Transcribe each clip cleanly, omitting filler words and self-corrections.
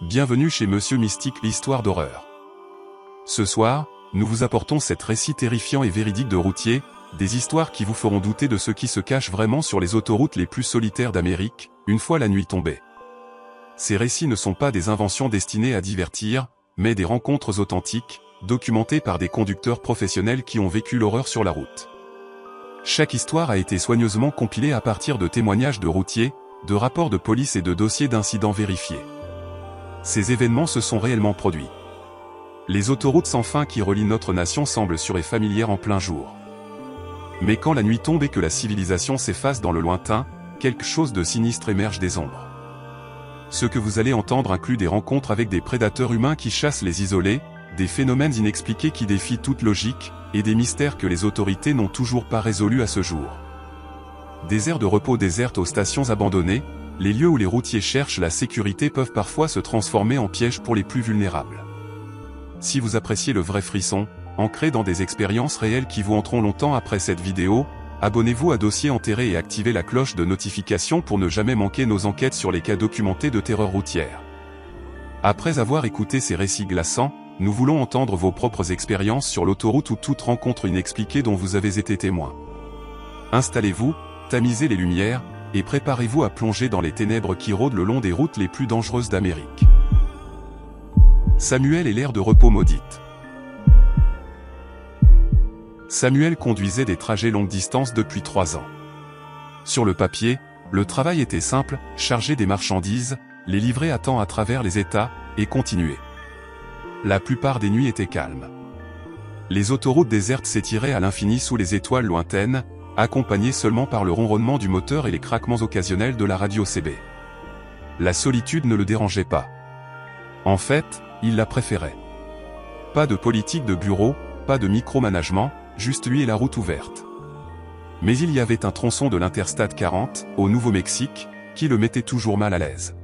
bienvenue chez Monsieur Mystique, l'histoire d'horreur. Ce soir, nous vous apportons cet récit terrifiant et véridique de routiers, des histoires qui vous feront douter de ce qui se cache vraiment sur les autoroutes les plus solitaires d'Amérique, une fois la nuit tombée. Ces récits ne sont pas des inventions destinées à divertir, mais des rencontres authentiques, documentées par des conducteurs professionnels qui ont vécu l'horreur sur la route. Chaque histoire a été soigneusement compilée à partir de témoignages de routiers, de rapports de police et de dossiers d'incidents vérifiés. Ces événements se sont réellement produits. Les autoroutes sans fin qui relient notre nation semblent sûres et familières en plein jour. Mais quand la nuit tombe et que la civilisation s'efface dans le lointain, quelque chose de sinistre émerge des ombres. Ce que vous allez entendre inclut des rencontres avec des prédateurs humains qui chassent les isolés, des phénomènes inexpliqués qui défient toute logique, et des mystères que les autorités n'ont toujours pas résolus à ce jour. Des aires de repos désertes aux stations abandonnées, les lieux où les routiers cherchent la sécurité peuvent parfois se transformer en pièges pour les plus vulnérables. Si vous appréciez le vrai frisson, ancré dans des expériences réelles qui vous hanteront longtemps après cette vidéo, abonnez-vous à Dossier Enterré et activez la cloche de notification pour ne jamais manquer nos enquêtes sur les cas documentés de terreur routière. Après avoir écouté ces récits glaçants, nous voulons entendre vos propres expériences sur l'autoroute ou toute rencontre inexpliquée dont vous avez été témoin. Installez-vous, tamisez les lumières, et préparez-vous à plonger dans les ténèbres qui rôdent le long des routes les plus dangereuses d'Amérique. Samuel et l'aire de repos maudite. Samuel conduisait des trajets longue distance depuis 3 ans. Sur le papier, le travail était simple, charger des marchandises, les livrer à temps à travers les États, et continuer. La plupart des nuits étaient calmes. Les autoroutes désertes s'étiraient à l'infini sous les étoiles lointaines, accompagnées seulement par le ronronnement du moteur et les craquements occasionnels de la radio CB. La solitude ne le dérangeait pas. En fait, il la préférait. Pas de politique de bureau, pas de micromanagement, juste lui et la route ouverte. Mais il y avait un tronçon de l'Interstate 40, au Nouveau-Mexique, qui le mettait toujours mal à l'aise.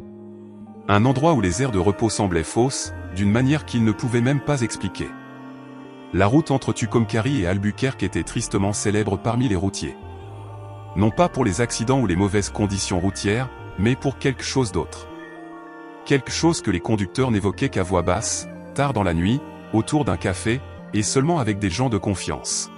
Un endroit où les aires de repos semblaient fausses, d'une manière qu'il ne pouvait même pas expliquer. La route entre Tucumcari et Albuquerque était tristement célèbre parmi les routiers. Non pas pour les accidents ou les mauvaises conditions routières, mais pour quelque chose d'autre. Quelque chose que les conducteurs n'évoquaient qu'à voix basse, tard dans la nuit, autour d'un café, et seulement avec des gens de confiance.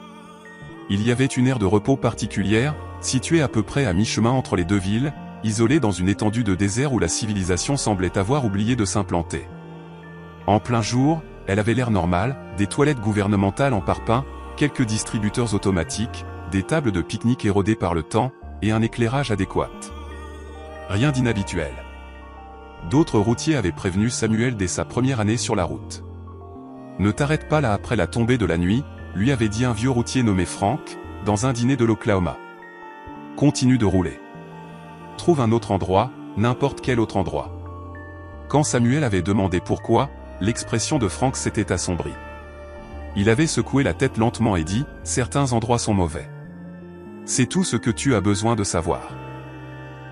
Il y avait une aire de repos particulière, située à peu près à mi-chemin entre les deux villes, isolée dans une étendue de désert où la civilisation semblait avoir oublié de s'implanter. En plein jour, elle avait l'air normal, des toilettes gouvernementales en parpaing, quelques distributeurs automatiques, des tables de pique-nique érodées par le temps, et un éclairage adéquat. Rien d'inhabituel. D'autres routiers avaient prévenu Samuel dès sa première année sur la route. Ne t'arrête pas là après la tombée de la nuit, lui avait dit un vieux routier nommé Frank, dans un dîner de l'Oklahoma. Continue de rouler. Trouve un autre endroit, n'importe quel autre endroit. Quand Samuel avait demandé pourquoi, l'expression de Frank s'était assombrie. Il avait secoué la tête lentement et dit, « Certains endroits sont mauvais. C'est tout ce que tu as besoin de savoir.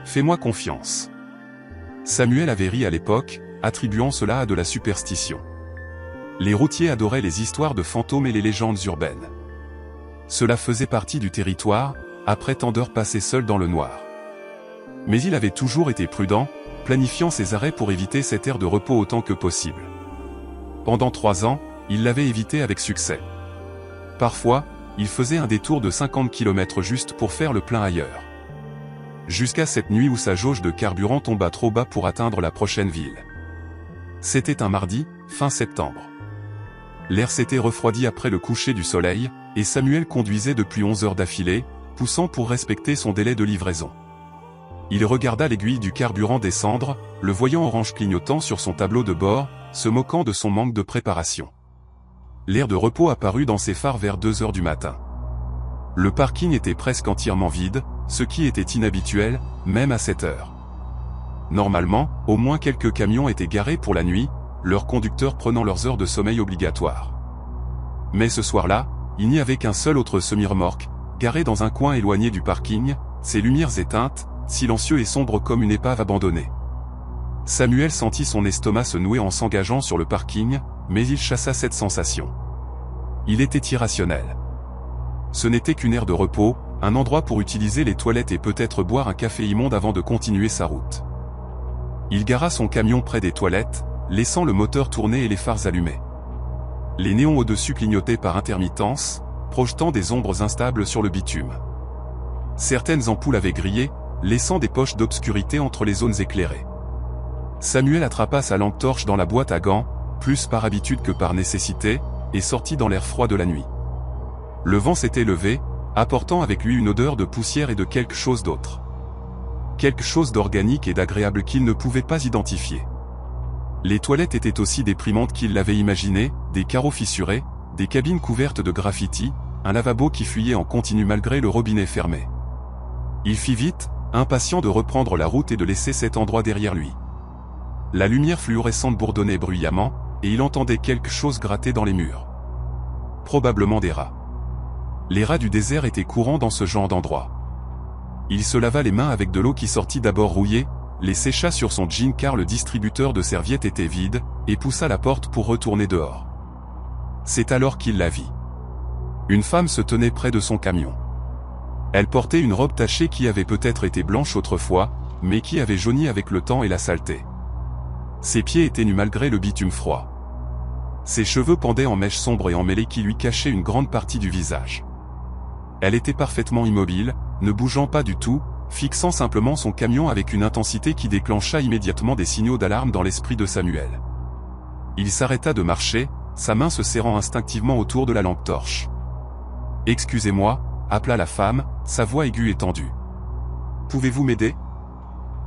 Fais-moi confiance. » Samuel avait ri à l'époque, attribuant cela à de la superstition. Les routiers adoraient les histoires de fantômes et les légendes urbaines. Cela faisait partie du territoire, après tant d'heures passées seul dans le noir. Mais il avait toujours été prudent, planifiant ses arrêts pour éviter cette aire de repos autant que possible. Pendant 3 ans, il l'avait évité avec succès. Parfois, il faisait un détour de 50 km juste pour faire le plein ailleurs. Jusqu'à cette nuit où sa jauge de carburant tomba trop bas pour atteindre la prochaine ville. C'était un mardi, fin septembre. L'air s'était refroidi après le coucher du soleil, et Samuel conduisait depuis 11 heures d'affilée, poussant pour respecter son délai de livraison. Il regarda l'aiguille du carburant descendre, le voyant orange clignotant sur son tableau de bord, se moquant de son manque de préparation. L'aire de repos apparut dans ses phares vers 2 heures du matin. Le parking était presque entièrement vide, ce qui était inhabituel, même à cette heure. Normalement, au moins quelques camions étaient garés pour la nuit, leurs conducteurs prenant leurs heures de sommeil obligatoires. Mais ce soir-là, il n'y avait qu'un seul autre semi-remorque, garé dans un coin éloigné du parking, ses lumières éteintes, silencieux et sombre comme une épave abandonnée. Samuel sentit son estomac se nouer en s'engageant sur le parking, mais il chassa cette sensation. Il était irrationnel. Ce n'était qu'une aire de repos, un endroit pour utiliser les toilettes et peut-être boire un café immonde avant de continuer sa route. Il gara son camion près des toilettes, laissant le moteur tourner et les phares allumés. Les néons au-dessus clignotaient par intermittence, projetant des ombres instables sur le bitume. Certaines ampoules avaient grillé, laissant des poches d'obscurité entre les zones éclairées. Samuel attrapa sa lampe torche dans la boîte à gants, plus par habitude que par nécessité, et sortit dans l'air froid de la nuit. Le vent s'était levé, apportant avec lui une odeur de poussière et de quelque chose d'autre. Quelque chose d'organique et d'agréable qu'il ne pouvait pas identifier. Les toilettes étaient aussi déprimantes qu'il l'avait imaginé, des carreaux fissurés, des cabines couvertes de graffitis, un lavabo qui fuyait en continu malgré le robinet fermé. Il fit vite, impatient de reprendre la route et de laisser cet endroit derrière lui. La lumière fluorescente bourdonnait bruyamment, et il entendait quelque chose gratter dans les murs. Probablement des rats. Les rats du désert étaient courants dans ce genre d'endroit. Il se lava les mains avec de l'eau qui sortit d'abord rouillée, les sécha sur son jean car le distributeur de serviettes était vide, et poussa la porte pour retourner dehors. C'est alors qu'il la vit. Une femme se tenait près de son camion. Elle portait une robe tachée qui avait peut-être été blanche autrefois, mais qui avait jauni avec le temps et la saleté. Ses pieds étaient nus malgré le bitume froid. Ses cheveux pendaient en mèches sombres et emmêlées qui lui cachaient une grande partie du visage. Elle était parfaitement immobile, ne bougeant pas du tout, fixant simplement son camion avec une intensité qui déclencha immédiatement des signaux d'alarme dans l'esprit de Samuel. Il s'arrêta de marcher, sa main se serrant instinctivement autour de la lampe torche. « Excusez-moi » appela la femme, sa voix aiguë et tendue. « Pouvez-vous m'aider ?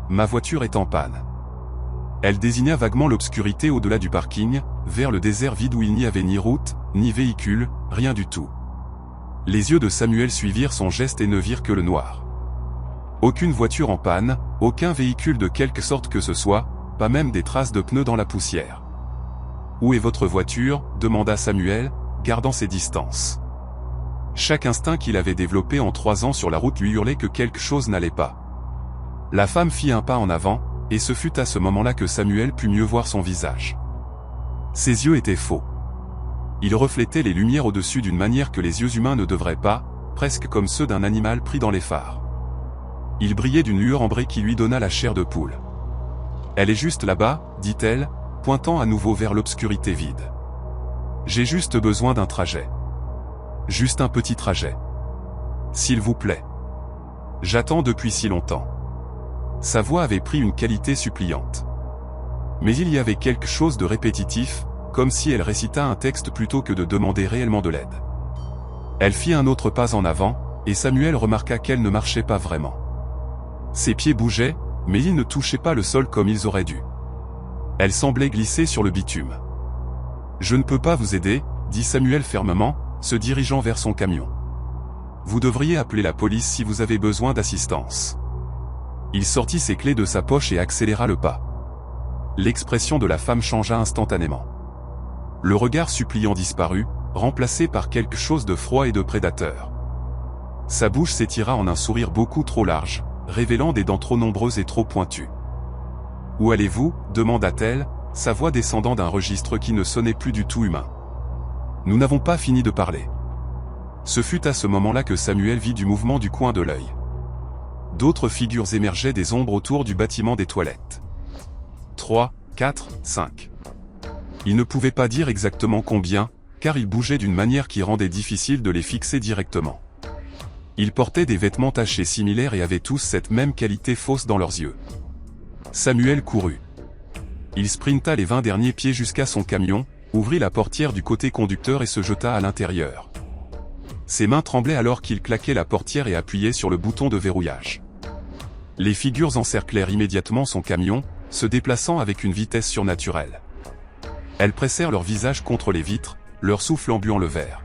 Ma voiture est en panne. » Elle désigna vaguement l'obscurité au-delà du parking, vers le désert vide où il n'y avait ni route, ni véhicule, rien du tout. Les yeux de Samuel suivirent son geste et ne virent que le noir. Aucune voiture en panne, aucun véhicule de quelque sorte que ce soit, pas même des traces de pneus dans la poussière. « Où est votre voiture » demanda Samuel, gardant ses distances. Chaque instinct qu'il avait développé en 3 ans sur la route lui hurlait que quelque chose n'allait pas. La femme fit un pas en avant, et ce fut à ce moment-là que Samuel put mieux voir son visage. Ses yeux étaient faux. Ils reflétaient les lumières au-dessus d'une manière que les yeux humains ne devraient pas, presque comme ceux d'un animal pris dans les phares. Ils brillaient d'une lueur ambrée qui lui donna la chair de poule. « Elle est juste là-bas » dit-elle, pointant à nouveau vers l'obscurité vide. « J'ai juste besoin d'un trajet. Juste un petit trajet. S'il vous plaît. J'attends depuis si longtemps. » Sa voix avait pris une qualité suppliante. Mais il y avait quelque chose de répétitif, comme si elle récita un texte plutôt que de demander réellement de l'aide. Elle fit un autre pas en avant, et Samuel remarqua qu'elle ne marchait pas vraiment. Ses pieds bougeaient, mais ils ne touchaient pas le sol comme ils auraient dû. Elle semblait glisser sur le bitume. « Je ne peux pas vous aider » dit Samuel fermement, se dirigeant vers son camion. « Vous devriez appeler la police si vous avez besoin d'assistance. » Il sortit ses clés de sa poche et accéléra le pas. L'expression de la femme changea instantanément. Le regard suppliant disparut, remplacé par quelque chose de froid et de prédateur. Sa bouche s'étira en un sourire beaucoup trop large, révélant des dents trop nombreuses et trop pointues. « Où allez-vous » demanda-t-elle, sa voix descendant d'un registre qui ne sonnait plus du tout humain. Nous n'avons pas fini de parler. Ce fut à ce moment-là que Samuel vit du mouvement du coin de l'œil. D'autres figures émergeaient des ombres autour du bâtiment des toilettes. 3, 4, 5. Il ne pouvait pas dire exactement combien, car ils bougeaient d'une manière qui rendait difficile de les fixer directement. Ils portaient des vêtements tachés similaires et avaient tous cette même qualité fausse dans leurs yeux. Samuel courut. Il sprinta les 20 derniers pieds jusqu'à son camion, ouvrit la portière du côté conducteur et se jeta à l'intérieur. Ses mains tremblaient alors qu'il claquait la portière et appuyait sur le bouton de verrouillage. Les figures encerclèrent immédiatement son camion, se déplaçant avec une vitesse surnaturelle. Elles pressèrent leur visage contre les vitres, leur souffle embuant le verre.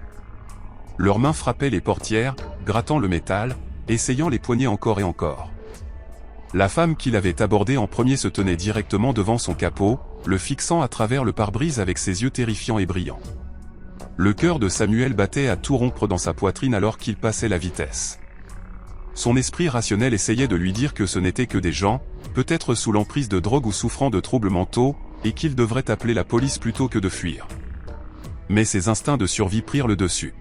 Leurs mains frappaient les portières, grattant le métal, essayant les poignées encore et encore. La femme qui l'avait abordé en premier se tenait directement devant son capot, le fixant à travers le pare-brise avec ses yeux terrifiants et brillants. Le cœur de Samuel battait à tout rompre dans sa poitrine alors qu'il passait la vitesse. Son esprit rationnel essayait de lui dire que ce n'étaient que des gens, peut-être sous l'emprise de drogue ou souffrant de troubles mentaux, et qu'il devrait appeler la police plutôt que de fuir. Mais ses instincts de survie prirent le dessus.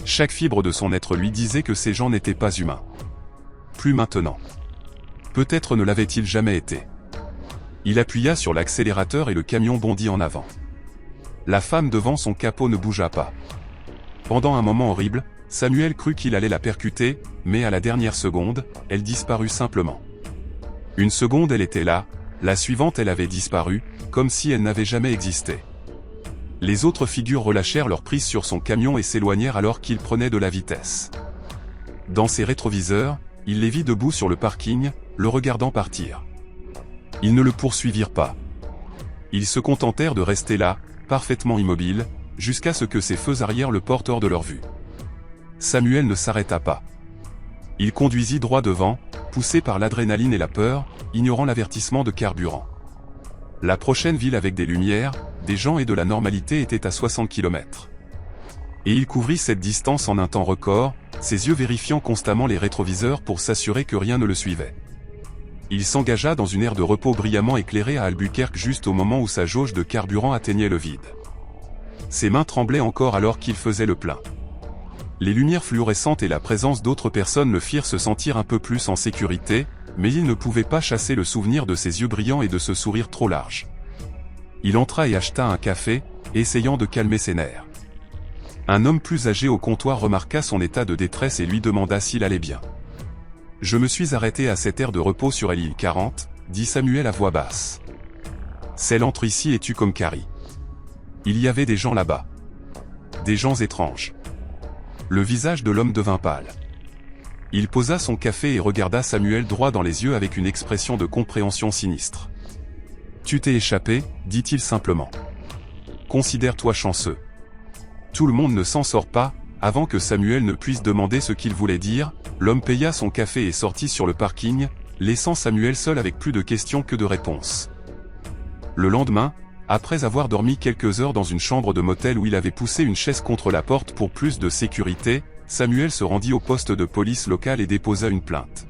Chaque fibre de son être lui disait que ces gens n'étaient pas humains. Plus maintenant. Peut-être ne l'avaient-ils jamais été. Il appuya sur l'accélérateur et le camion bondit en avant. La femme devant son capot ne bougea pas. Pendant un moment horrible, Samuel crut qu'il allait la percuter, mais à la dernière seconde, elle disparut simplement. Une seconde elle était là, la suivante elle avait disparu, comme si elle n'avait jamais existé. Les autres figures relâchèrent leur prise sur son camion et s'éloignèrent alors qu'il prenait de la vitesse. Dans ses rétroviseurs, il les vit debout sur le parking, le regardant partir. Ils ne le poursuivirent pas. Ils se contentèrent de rester là, parfaitement immobiles, jusqu'à ce que ses feux arrière le portent hors de leur vue. Samuel ne s'arrêta pas. Il conduisit droit devant, poussé par l'adrénaline et la peur, ignorant l'avertissement de carburant. La prochaine ville avec des lumières, des gens et de la normalité était à 60 km. Et il couvrit cette distance en un temps record, ses yeux vérifiant constamment les rétroviseurs pour s'assurer que rien ne le suivait. Il s'engagea dans une aire de repos brillamment éclairée à Albuquerque juste au moment où sa jauge de carburant atteignait le vide. Ses mains tremblaient encore alors qu'il faisait le plein. Les lumières fluorescentes et la présence d'autres personnes le firent se sentir un peu plus en sécurité, mais il ne pouvait pas chasser le souvenir de ses yeux brillants et de ce sourire trop large. Il entra et acheta un café, essayant de calmer ses nerfs. Un homme plus âgé au comptoir remarqua son état de détresse et lui demanda s'il allait bien. « Je me suis arrêté à cette aire de repos sur l'île 40, dit Samuel à voix basse. Celle entre ici et Tucumcari. Il y avait des gens là-bas. Des gens étranges. » Le visage de l'homme devint pâle. Il posa son café et regarda Samuel droit dans les yeux avec une expression de compréhension sinistre. « Tu t'es échappé, dit-il simplement. Considère-toi chanceux. Tout le monde ne s'en sort pas. » Avant que Samuel ne puisse demander ce qu'il voulait dire, l'homme paya son café et sortit sur le parking, laissant Samuel seul avec plus de questions que de réponses. Le lendemain, après avoir dormi quelques heures dans une chambre de motel où il avait poussé une chaise contre la porte pour plus de sécurité, Samuel se rendit au poste de police local et déposa une plainte.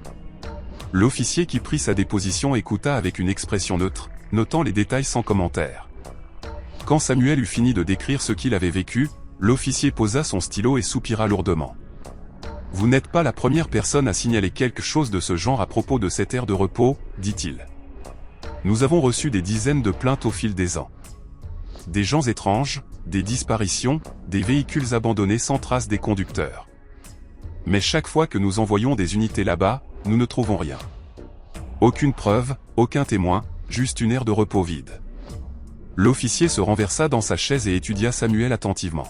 L'officier qui prit sa déposition écouta avec une expression neutre, notant les détails sans commentaire. Quand Samuel eut fini de décrire ce qu'il avait vécu, l'officier posa son stylo et soupira lourdement. « Vous n'êtes pas la première personne à signaler quelque chose de ce genre à propos de cette aire de repos, dit-il. Nous avons reçu des dizaines de plaintes au fil des ans. Des gens étranges, des disparitions, des véhicules abandonnés sans trace des conducteurs. Mais chaque fois que nous envoyons des unités là-bas, nous ne trouvons rien. Aucune preuve, aucun témoin, juste une aire de repos vide. » L'officier se renversa dans sa chaise et étudia Samuel attentivement.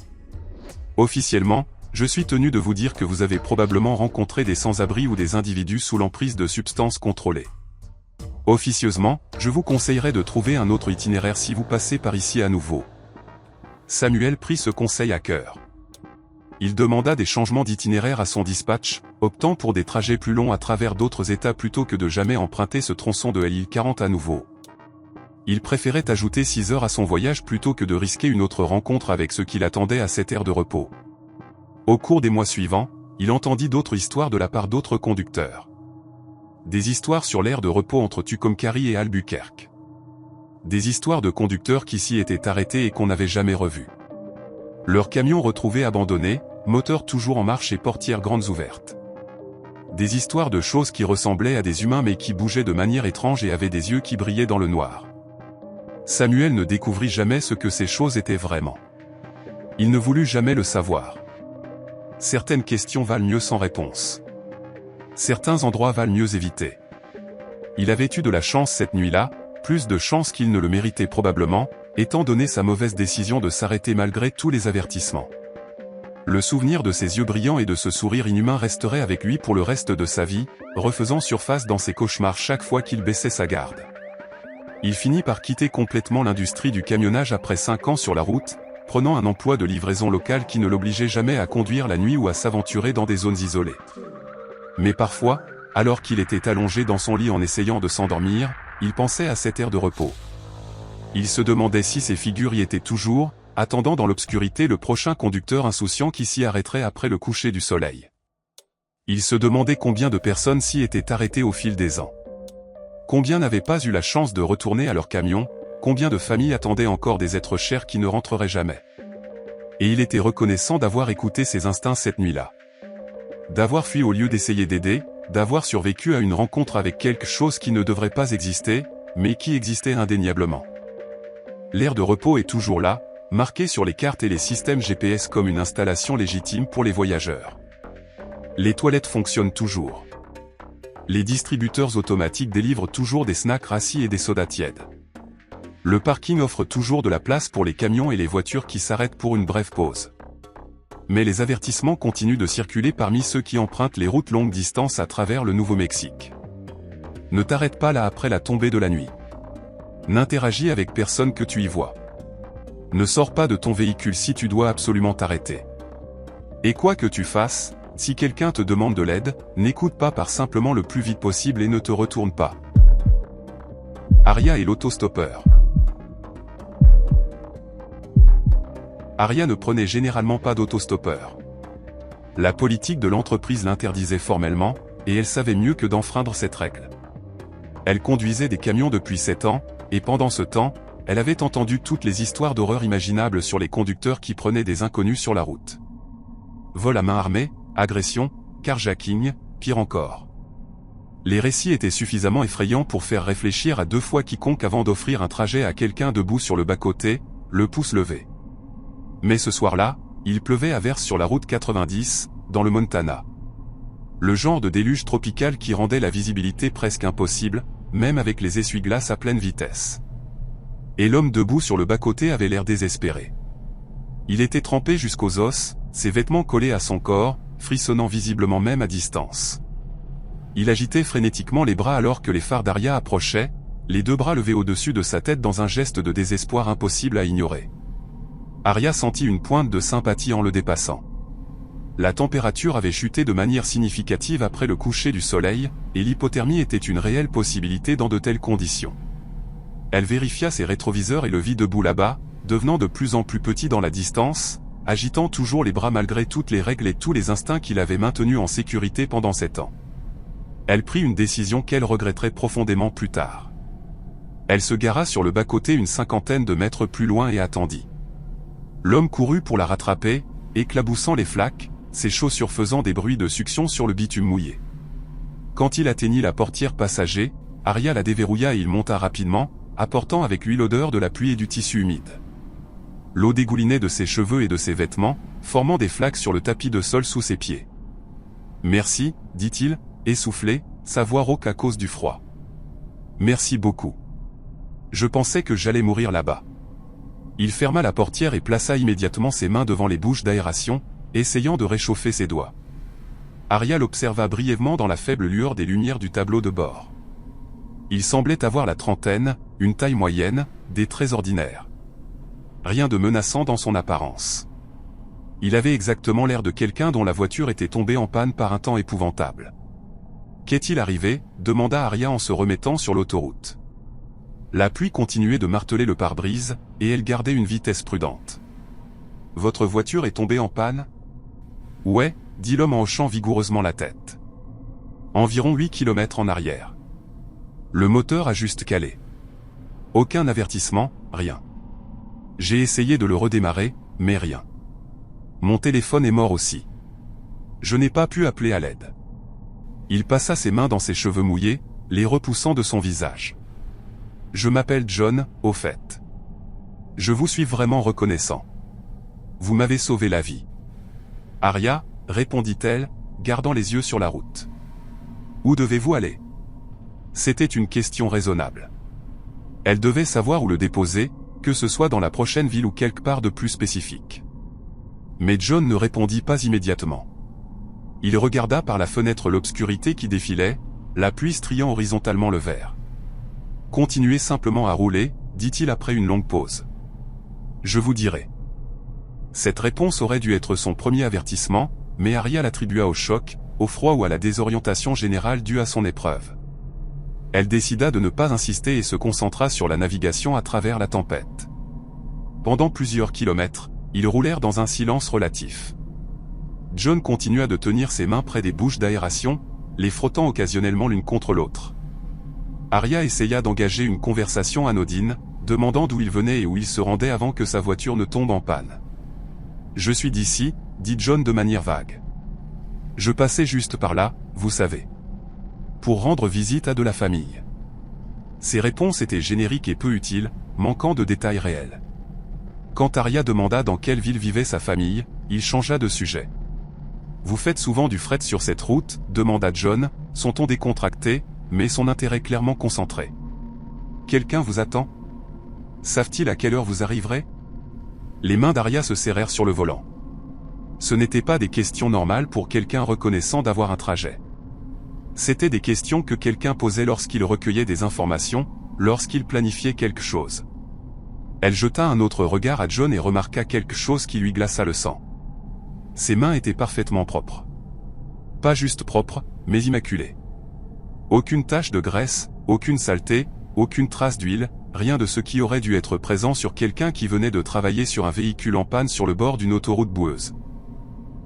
Officiellement, je suis tenu de vous dire que vous avez probablement rencontré des sans-abri ou des individus sous l'emprise de substances contrôlées. Officieusement, je vous conseillerais de trouver un autre itinéraire si vous passez par ici à nouveau. Samuel prit ce conseil à cœur. Il demanda des changements d'itinéraire à son dispatch, optant pour des trajets plus longs à travers d'autres États plutôt que de jamais emprunter ce tronçon de l'île 40 à nouveau. Il préférait ajouter 6 heures à son voyage plutôt que de risquer une autre rencontre avec ceux qui l'attendaient à cette aire de repos. Au cours des mois suivants, il entendit d'autres histoires de la part d'autres conducteurs. Des histoires sur l'aire de repos entre Tucumcari et Albuquerque. Des histoires de conducteurs qui s'y étaient arrêtés et qu'on n'avait jamais revus. Leurs camions retrouvés abandonnés, moteurs toujours en marche et portières grandes ouvertes. Des histoires de choses qui ressemblaient à des humains mais qui bougeaient de manière étrange et avaient des yeux qui brillaient dans le noir. Samuel ne découvrit jamais ce que ces choses étaient vraiment. Il ne voulut jamais le savoir. Certaines questions valent mieux sans réponse. Certains endroits valent mieux éviter. Il avait eu de la chance cette nuit-là, plus de chance qu'il ne le méritait probablement, étant donné sa mauvaise décision de s'arrêter malgré tous les avertissements. Le souvenir de ses yeux brillants et de ce sourire inhumain resterait avec lui pour le reste de sa vie, refaisant surface dans ses cauchemars chaque fois qu'il baissait sa garde. Il finit par quitter complètement l'industrie du camionnage après 5 ans sur la route, prenant un emploi de livraison locale qui ne l'obligeait jamais à conduire la nuit ou à s'aventurer dans des zones isolées. Mais parfois, alors qu'il était allongé dans son lit en essayant de s'endormir, il pensait à cette aire de repos. Il se demandait si ces figures y étaient toujours, attendant dans l'obscurité le prochain conducteur insouciant qui s'y arrêterait après le coucher du soleil. Il se demandait combien de personnes s'y étaient arrêtées au fil des ans. Combien n'avaient pas eu la chance de retourner à leur camion, combien de familles attendaient encore des êtres chers qui ne rentreraient jamais. Et il était reconnaissant d'avoir écouté ses instincts cette nuit-là. D'avoir fui au lieu d'essayer d'aider, d'avoir survécu à une rencontre avec quelque chose qui ne devrait pas exister, mais qui existait indéniablement. L'aire de repos est toujours là, marquée sur les cartes et les systèmes GPS comme une installation légitime pour les voyageurs. Les toilettes fonctionnent toujours. Les distributeurs automatiques délivrent toujours des snacks rassis et des sodas tièdes. Le parking offre toujours de la place pour les camions et les voitures qui s'arrêtent pour une brève pause. Mais les avertissements continuent de circuler parmi ceux qui empruntent les routes longue distance à travers le Nouveau-Mexique. Ne t'arrête pas là après la tombée de la nuit. N'interagis avec personne que tu y vois. Ne sors pas de ton véhicule si tu dois absolument t'arrêter. Et quoi que tu fasses, si quelqu'un te demande de l'aide, n'écoute pas, pars simplement le plus vite possible et ne te retourne pas. Aria et l'autostoppeur. Aria ne prenait généralement pas d'autostoppeur. La politique de l'entreprise l'interdisait formellement, et elle savait mieux que d'enfreindre cette règle. Elle conduisait des camions depuis 7 ans, et pendant ce temps, elle avait entendu toutes les histoires d'horreur imaginables sur les conducteurs qui prenaient des inconnus sur la route. Vol à main armée, agression, carjacking, pire encore. Les récits étaient suffisamment effrayants pour faire réfléchir à 2 fois quiconque avant d'offrir un trajet à quelqu'un debout sur le bas-côté, le pouce levé. Mais ce soir-là, il pleuvait à verse sur la route 90, dans le Montana. Le genre de déluge tropical qui rendait la visibilité presque impossible, même avec les essuie-glaces à pleine vitesse. Et l'homme debout sur le bas-côté avait l'air désespéré. Il était trempé jusqu'aux os, ses vêtements collés à son corps, frissonnant visiblement même à distance. Il agitait frénétiquement les bras alors que les phares d'Aria approchaient, les 2 bras levés au-dessus de sa tête dans un geste de désespoir impossible à ignorer. Aria sentit une pointe de sympathie en le dépassant. La température avait chuté de manière significative après le coucher du soleil, et l'hypothermie était une réelle possibilité dans de telles conditions. Elle vérifia ses rétroviseurs et le vit debout là-bas, devenant de plus en plus petit dans la distance, agitant toujours les bras malgré toutes les règles et tous les instincts qu'il avait maintenus en sécurité pendant 7 ans. Elle prit une décision qu'elle regretterait profondément plus tard. Elle se gara sur le bas-côté une 50aine de mètres plus loin et attendit. L'homme courut pour la rattraper, éclaboussant les flaques, ses chaussures faisant des bruits de succion sur le bitume mouillé. Quand il atteignit la portière passager, Aria la déverrouilla et il monta rapidement, apportant avec lui l'odeur de la pluie et du tissu humide. L'eau dégoulinait de ses cheveux et de ses vêtements, formant des flaques sur le tapis de sol sous ses pieds. « Merci, dit-il, essoufflé, sa voix rauque à cause du froid. « Merci beaucoup. Je pensais que j'allais mourir là-bas. » Il ferma la portière et plaça immédiatement ses mains devant les bouches d'aération, essayant de réchauffer ses doigts. Aria l'observa brièvement dans la faible lueur des lumières du tableau de bord. Il semblait avoir la trentaine, une taille moyenne, des traits ordinaires. Rien de menaçant dans son apparence. Il avait exactement l'air de quelqu'un dont la voiture était tombée en panne par un temps épouvantable. « Qu'est-il arrivé ?» demanda Aria en se remettant sur l'autoroute. La pluie continuait de marteler le pare-brise, et elle gardait une vitesse prudente. « Votre voiture est tombée en panne ?»« Ouais, » dit l'homme en hochant vigoureusement la tête. « Environ 8 km en arrière. Le moteur a juste calé. Aucun avertissement, rien. J'ai essayé de le redémarrer, mais rien. Mon téléphone est mort aussi. Je n'ai pas pu appeler à l'aide. » Il passa ses mains dans ses cheveux mouillés, les repoussant de son visage. « Je m'appelle John, au fait. Je vous suis vraiment reconnaissant. Vous m'avez sauvé la vie. »« Aria, » répondit-elle, gardant les yeux sur la route. « Où devez-vous aller ?» C'était une question raisonnable. Elle devait savoir où le déposer, que ce soit dans la prochaine ville ou quelque part de plus spécifique. Mais John ne répondit pas immédiatement. Il regarda par la fenêtre l'obscurité qui défilait, la pluie striant horizontalement le verre. « Continuez simplement à rouler, » dit-il après une longue pause. « Je vous dirai. » Cette réponse aurait dû être son premier avertissement, mais Aria l'attribua au choc, au froid ou à la désorientation générale due à son épreuve. Elle décida de ne pas insister et se concentra sur la navigation à travers la tempête. Pendant plusieurs kilomètres, ils roulèrent dans un silence relatif. John continua de tenir ses mains près des bouches d'aération, les frottant occasionnellement l'une contre l'autre. Aria essaya d'engager une conversation anodine, demandant d'où il venait et où il se rendait avant que sa voiture ne tombe en panne. « Je suis d'ici, » dit John de manière vague. « Je passais juste par là, vous savez. Pour rendre visite à de la famille. » Ses réponses étaient génériques et peu utiles, manquant de détails réels. Quand Arya demanda dans quelle ville vivait sa famille, il changea de sujet. « Vous faites souvent du fret sur cette route ?» demanda Jon, son ton décontracté, mais son intérêt clairement concentré. « Quelqu'un vous attend ? Savent-ils à quelle heure vous arriverez ?» Les mains d'Arya se serrèrent sur le volant. Ce n'étaient pas des questions normales pour quelqu'un reconnaissant d'avoir un trajet. C'étaient des questions que quelqu'un posait lorsqu'il recueillait des informations, lorsqu'il planifiait quelque chose. Elle jeta un autre regard à Jon et remarqua quelque chose qui lui glaça le sang. Ses mains étaient parfaitement propres. Pas juste propres, mais immaculées. Aucune tache de graisse, aucune saleté, aucune trace d'huile, rien de ce qui aurait dû être présent sur quelqu'un qui venait de travailler sur un véhicule en panne sur le bord d'une autoroute boueuse.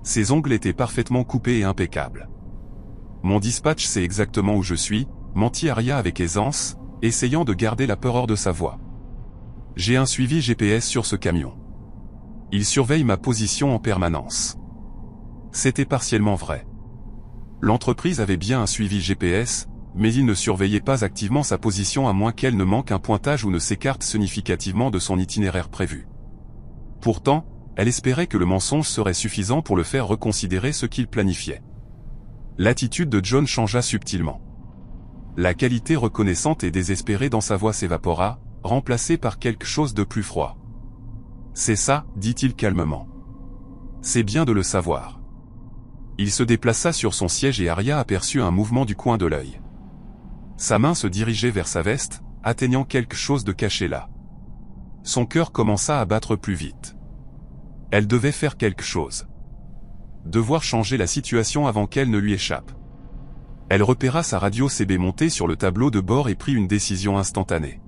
Ses ongles étaient parfaitement coupés et impeccables. « Mon dispatch sait exactement où je suis », mentit Arya avec aisance, essayant de garder la peur hors de sa voix. « J'ai un suivi GPS sur ce camion. Il surveille ma position en permanence. » C'était partiellement vrai. L'entreprise avait bien un suivi GPS, mais il ne surveillait pas activement sa position à moins qu'elle ne manque un pointage ou ne s'écarte significativement de son itinéraire prévu. Pourtant, elle espérait que le mensonge serait suffisant pour le faire reconsidérer ce qu'il planifiait. L'attitude de Jon changea subtilement. La qualité reconnaissante et désespérée dans sa voix s'évapora, remplacée par quelque chose de plus froid. « C'est ça, dit-il calmement. C'est bien de le savoir. » Il se déplaça sur son siège et Arya aperçut un mouvement du coin de l'œil. Sa main se dirigeait vers sa veste, atteignant quelque chose de caché là. Son cœur commença à battre plus vite. Elle devait faire quelque chose. Devoir changer la situation avant qu'elle ne lui échappe. Elle repéra sa radio CB montée sur le tableau de bord et prit une décision instantanée.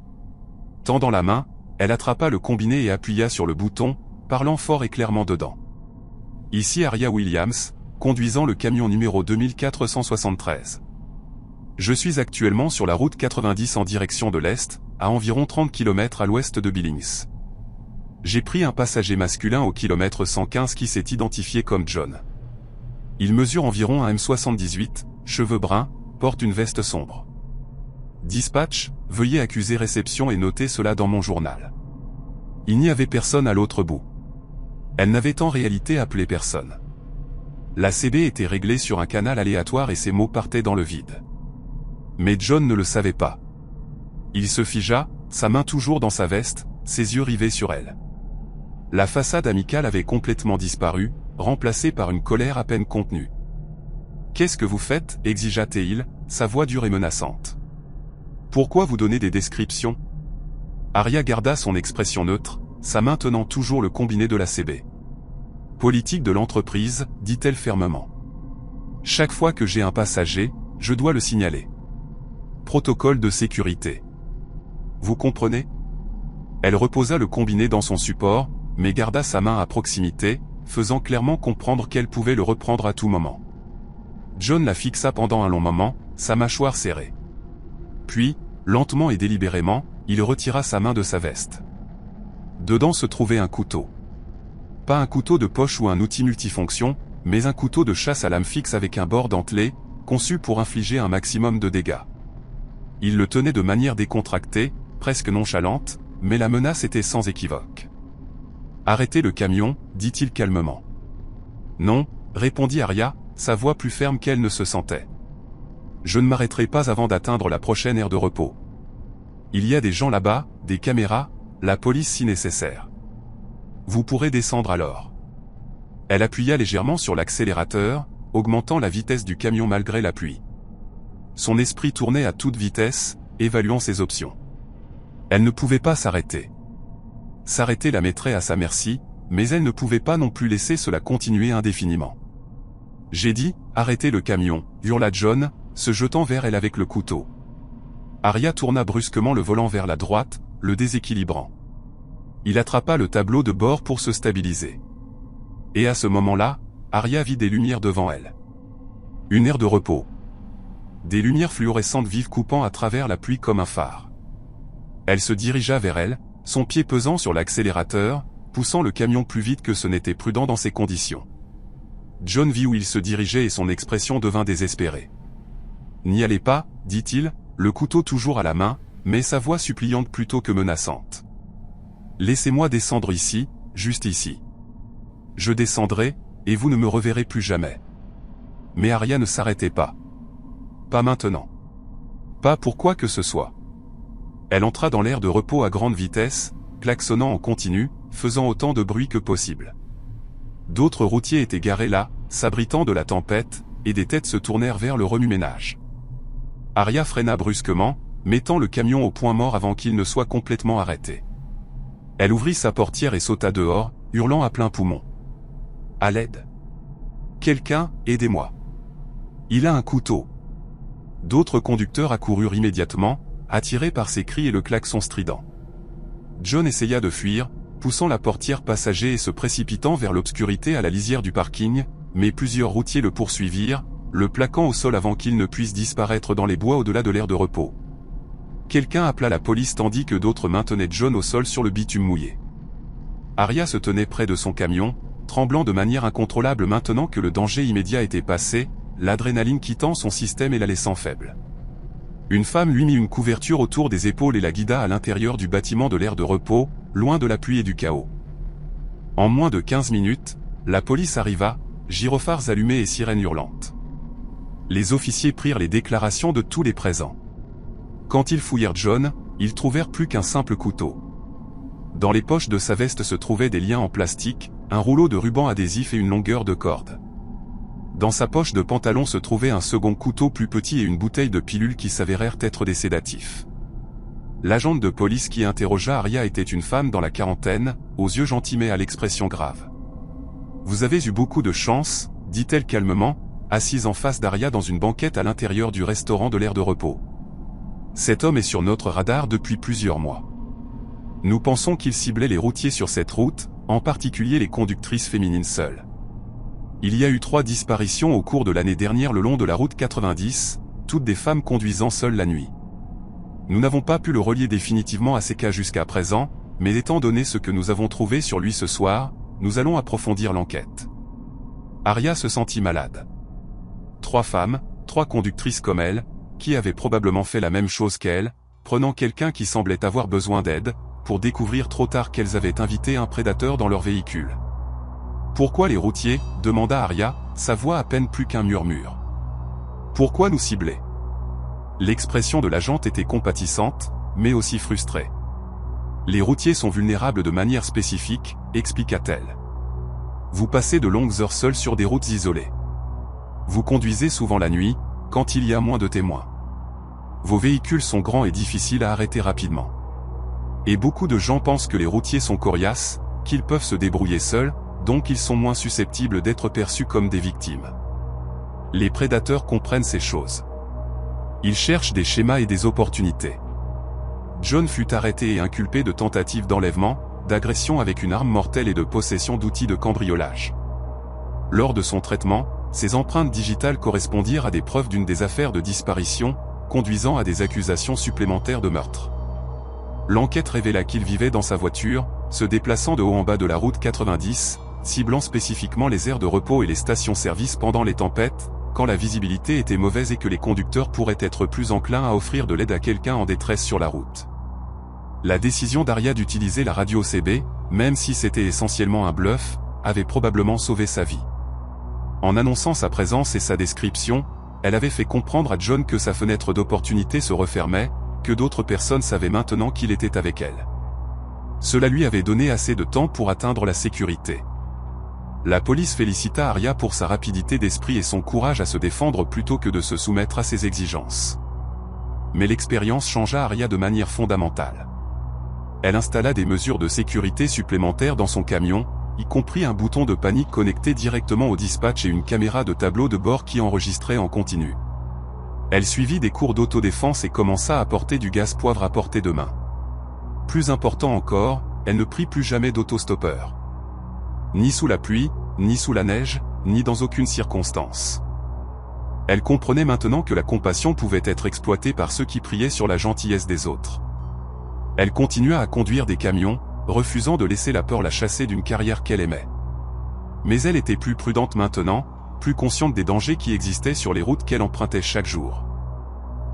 Tendant la main, elle attrapa le combiné et appuya sur le bouton, parlant fort et clairement dedans. « Ici Arya Williams, conduisant le camion numéro 2473. Je suis actuellement sur la route 90 en direction de l'Est, à environ 30 km à l'ouest de Billings. J'ai pris un passager masculin au kilomètre 115 qui s'est identifié comme Jon. Il mesure environ 1m78, cheveux bruns, porte une veste sombre. Dispatch, veuillez accuser réception et noter cela dans mon journal. » Il n'y avait personne à l'autre bout. Elle n'avait en réalité appelé personne. La CB était réglée sur un canal aléatoire et ses mots partaient dans le vide. Mais Jon ne le savait pas. Il se figea, sa main toujours dans sa veste, ses yeux rivés sur elle. La façade amicale avait complètement disparu, remplacée par une colère à peine contenue. « Qu'est-ce que vous faites » exigea-t-il, sa voix dure et menaçante. « Pourquoi vous donnez des descriptions ?» Arya garda son expression neutre, sa main tenant toujours le combiné de la CB. « Politique de l'entreprise, dit-elle fermement. Chaque fois que j'ai un passager, je dois le signaler. Protocole de sécurité. Vous comprenez ? » Elle reposa le combiné dans son support, mais garda sa main à proximité, faisant clairement comprendre qu'elle pouvait le reprendre à tout moment. Jon la fixa pendant un long moment, sa mâchoire serrée. Puis, lentement et délibérément, il retira sa main de sa veste. Dedans se trouvait un couteau. Pas un couteau de poche ou un outil multifonction, mais un couteau de chasse à lame fixe avec un bord dentelé, conçu pour infliger un maximum de dégâts. Il le tenait de manière décontractée, presque nonchalante, mais la menace était sans équivoque. « Arrêtez le camion, dit-il calmement. »« Non, » répondit Arya, sa voix plus ferme qu'elle ne se sentait. « Je ne m'arrêterai pas avant d'atteindre la prochaine aire de repos. Il y a des gens là-bas, des caméras, la police si nécessaire. Vous pourrez descendre alors. » Elle appuya légèrement sur l'accélérateur, augmentant la vitesse du camion malgré la pluie. Son esprit tournait à toute vitesse, évaluant ses options. Elle ne pouvait pas s'arrêter. S'arrêter la mettrait à sa merci, mais elle ne pouvait pas non plus laisser cela continuer indéfiniment. « J'ai dit, arrêtez le camion » hurla Jon, se jetant vers elle avec le couteau. Arya tourna brusquement le volant vers la droite, le déséquilibrant. Il attrapa le tableau de bord pour se stabiliser. Et à ce moment-là, Arya vit des lumières devant elle. Une aire de repos. Des lumières fluorescentes vives coupant à travers la pluie comme un phare. Elle se dirigea vers elle, son pied pesant sur l'accélérateur, poussant le camion plus vite que ce n'était prudent dans ces conditions. Jon vit où il se dirigeait et son expression devint désespérée. « N'y allez pas, dit-il, le couteau toujours à la main, mais sa voix suppliante plutôt que menaçante. « Laissez-moi descendre ici, juste ici. Je descendrai, et vous ne me reverrez plus jamais. » Mais Arya ne s'arrêtait pas. Pas maintenant. Pas pour quoi que ce soit. Elle entra dans l'aire de repos à grande vitesse, klaxonnant en continu, faisant autant de bruit que possible. D'autres routiers étaient garés là, s'abritant de la tempête, et des têtes se tournèrent vers le remue-ménage. Arya freina brusquement, mettant le camion au point mort avant qu'il ne soit complètement arrêté. Elle ouvrit sa portière et sauta dehors, hurlant à plein poumon. « À l'aide! Quelqu'un, aidez-moi! Il a un couteau !» D'autres conducteurs accoururent immédiatement, attirés par ses cris et le klaxon strident. Jon essaya de fuir, poussant la portière passager et se précipitant vers l'obscurité à la lisière du parking, mais plusieurs routiers le poursuivirent, le plaquant au sol avant qu'il ne puisse disparaître dans les bois au-delà de l'aire de repos. Quelqu'un appela la police tandis que d'autres maintenaient Jon au sol sur le bitume mouillé. Arya se tenait près de son camion, tremblant de manière incontrôlable maintenant que le danger immédiat était passé, l'adrénaline quittant son système et la laissant faible. Une femme lui mit une couverture autour des épaules et la guida à l'intérieur du bâtiment de l'aire de repos, loin de la pluie et du chaos. En moins de 15 minutes, la police arriva, gyrophares allumés et sirènes hurlantes. Les officiers prirent les déclarations de tous les présents. Quand ils fouillèrent Jon, ils trouvèrent plus qu'un simple couteau. Dans les poches de sa veste se trouvaient des liens en plastique, un rouleau de ruban adhésif et une longueur de corde. Dans sa poche de pantalon se trouvait un second couteau plus petit et une bouteille de pilules qui s'avérèrent être des sédatifs. L'agente de police qui interrogea Arya était une femme dans la quarantaine, aux yeux gentils mais à l'expression grave. « Vous avez eu beaucoup de chance, dit-elle calmement, assise en face d'Arya dans une banquette à l'intérieur du restaurant de l'aire de repos. Cet homme est sur notre radar depuis plusieurs mois. Nous pensons qu'il ciblait les routiers sur cette route, en particulier les conductrices féminines seules. Il y a eu 3 disparitions au cours de l'année dernière le long de la route 90, toutes des femmes conduisant seules la nuit. Nous n'avons pas pu le relier définitivement à ces cas jusqu'à présent, mais étant donné ce que nous avons trouvé sur lui ce soir, nous allons approfondir l'enquête. » Arya se sentit malade. 3 femmes, 3 conductrices comme elle, qui avaient probablement fait la même chose qu'elle, prenant quelqu'un qui semblait avoir besoin d'aide, pour découvrir trop tard qu'elles avaient invité un prédateur dans leur véhicule. « Pourquoi les routiers ?» demanda Arya, sa voix à peine plus qu'un murmure. « Pourquoi nous cibler ?» L'expression de l'agente était compatissante, mais aussi frustrée. « Les routiers sont vulnérables de manière spécifique, expliqua-t-elle. Vous passez de longues heures seuls sur des routes isolées. Vous conduisez souvent la nuit, quand il y a moins de témoins. Vos véhicules sont grands et difficiles à arrêter rapidement. Et beaucoup de gens pensent que les routiers sont coriaces, qu'ils peuvent se débrouiller seuls, donc ils sont moins susceptibles d'être perçus comme des victimes. Les prédateurs comprennent ces choses. Ils cherchent des schémas et des opportunités. » Jon fut arrêté et inculpé de tentative d'enlèvement, d'agression avec une arme mortelle et de possession d'outils de cambriolage. Lors de son traitement, ses empreintes digitales correspondirent à des preuves d'une des affaires de disparition, conduisant à des accusations supplémentaires de meurtre. L'enquête révéla qu'il vivait dans sa voiture, se déplaçant de haut en bas de la route 90, ciblant spécifiquement les aires de repos et les stations-service pendant les tempêtes, quand la visibilité était mauvaise et que les conducteurs pourraient être plus enclins à offrir de l'aide à quelqu'un en détresse sur la route. La décision d'Arya d'utiliser la radio CB, même si c'était essentiellement un bluff, avait probablement sauvé sa vie. En annonçant sa présence et sa description, elle avait fait comprendre à Jon que sa fenêtre d'opportunité se refermait, que d'autres personnes savaient maintenant qu'il était avec elle. Cela lui avait donné assez de temps pour atteindre la sécurité. La police félicita Arya pour sa rapidité d'esprit et son courage à se défendre plutôt que de se soumettre à ses exigences. Mais l'expérience changea Arya de manière fondamentale. Elle installa des mesures de sécurité supplémentaires dans son camion, y compris un bouton de panique connecté directement au dispatch et une caméra de tableau de bord qui enregistrait en continu. Elle suivit des cours d'autodéfense et commença à porter du gaz poivre à portée de main. Plus important encore, elle ne prit plus jamais d'autostoppeur. Ni sous la pluie, ni sous la neige, ni dans aucune circonstance. Elle comprenait maintenant que la compassion pouvait être exploitée par ceux qui priaient sur la gentillesse des autres. Elle continua à conduire des camions, refusant de laisser la peur la chasser d'une carrière qu'elle aimait. Mais elle était plus prudente maintenant, plus consciente des dangers qui existaient sur les routes qu'elle empruntait chaque jour.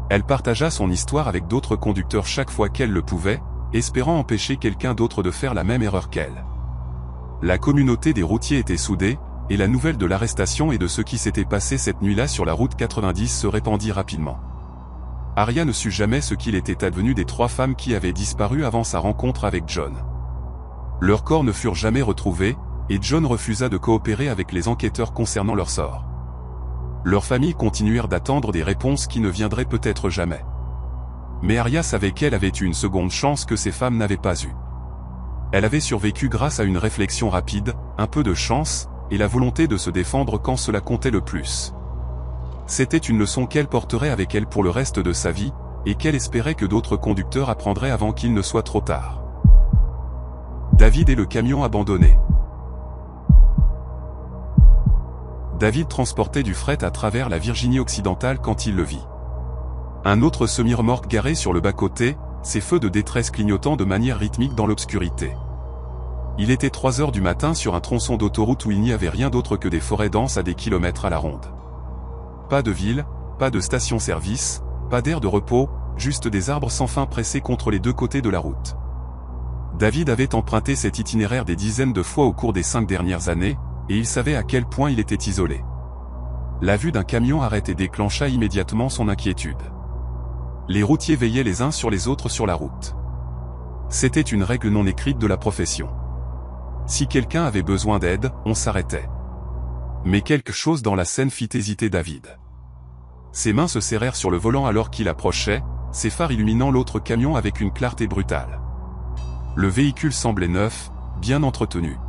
Elle partagea son histoire avec d'autres conducteurs chaque fois qu'elle le pouvait, espérant empêcher quelqu'un d'autre de faire la même erreur qu'elle. La communauté des routiers était soudée, et la nouvelle de l'arrestation et de ce qui s'était passé cette nuit-là sur la route 90 se répandit rapidement. Aria ne sut jamais ce qu'il était advenu des 3 femmes qui avaient disparu avant sa rencontre avec John. Leurs corps ne furent jamais retrouvés, et John refusa de coopérer avec les enquêteurs concernant leur sort. Leurs familles continuèrent d'attendre des réponses qui ne viendraient peut-être jamais. Mais Aria savait qu'elle avait eu une seconde chance que ces femmes n'avaient pas eue. Elle avait survécu grâce à une réflexion rapide, un peu de chance, et la volonté de se défendre quand cela comptait le plus. C'était une leçon qu'elle porterait avec elle pour le reste de sa vie, et qu'elle espérait que d'autres conducteurs apprendraient avant qu'il ne soit trop tard. David et le camion abandonné. David transportait du fret à travers la Virginie occidentale quand il le vit. Un autre semi-remorque garé sur le bas-côté, ses feux de détresse clignotant de manière rythmique dans l'obscurité. Il était 3 heures du matin sur un tronçon d'autoroute où il n'y avait rien d'autre que des forêts denses à des kilomètres à la ronde. Pas de ville, pas de station-service, pas d'air de repos, juste des arbres sans fin pressés contre les 2 côtés de la route. David avait emprunté cet itinéraire des dizaines de fois au cours des 5 dernières années, et il savait à quel point il était isolé. La vue d'un camion arrêté déclencha immédiatement son inquiétude. Les routiers veillaient les uns sur les autres sur la route. C'était une règle non écrite de la profession. Si quelqu'un avait besoin d'aide, on s'arrêtait. Mais quelque chose dans la scène fit hésiter David. Ses mains se serrèrent sur le volant alors qu'il approchait, ses phares illuminant l'autre camion avec une clarté brutale. Le véhicule semblait neuf, bien entretenu.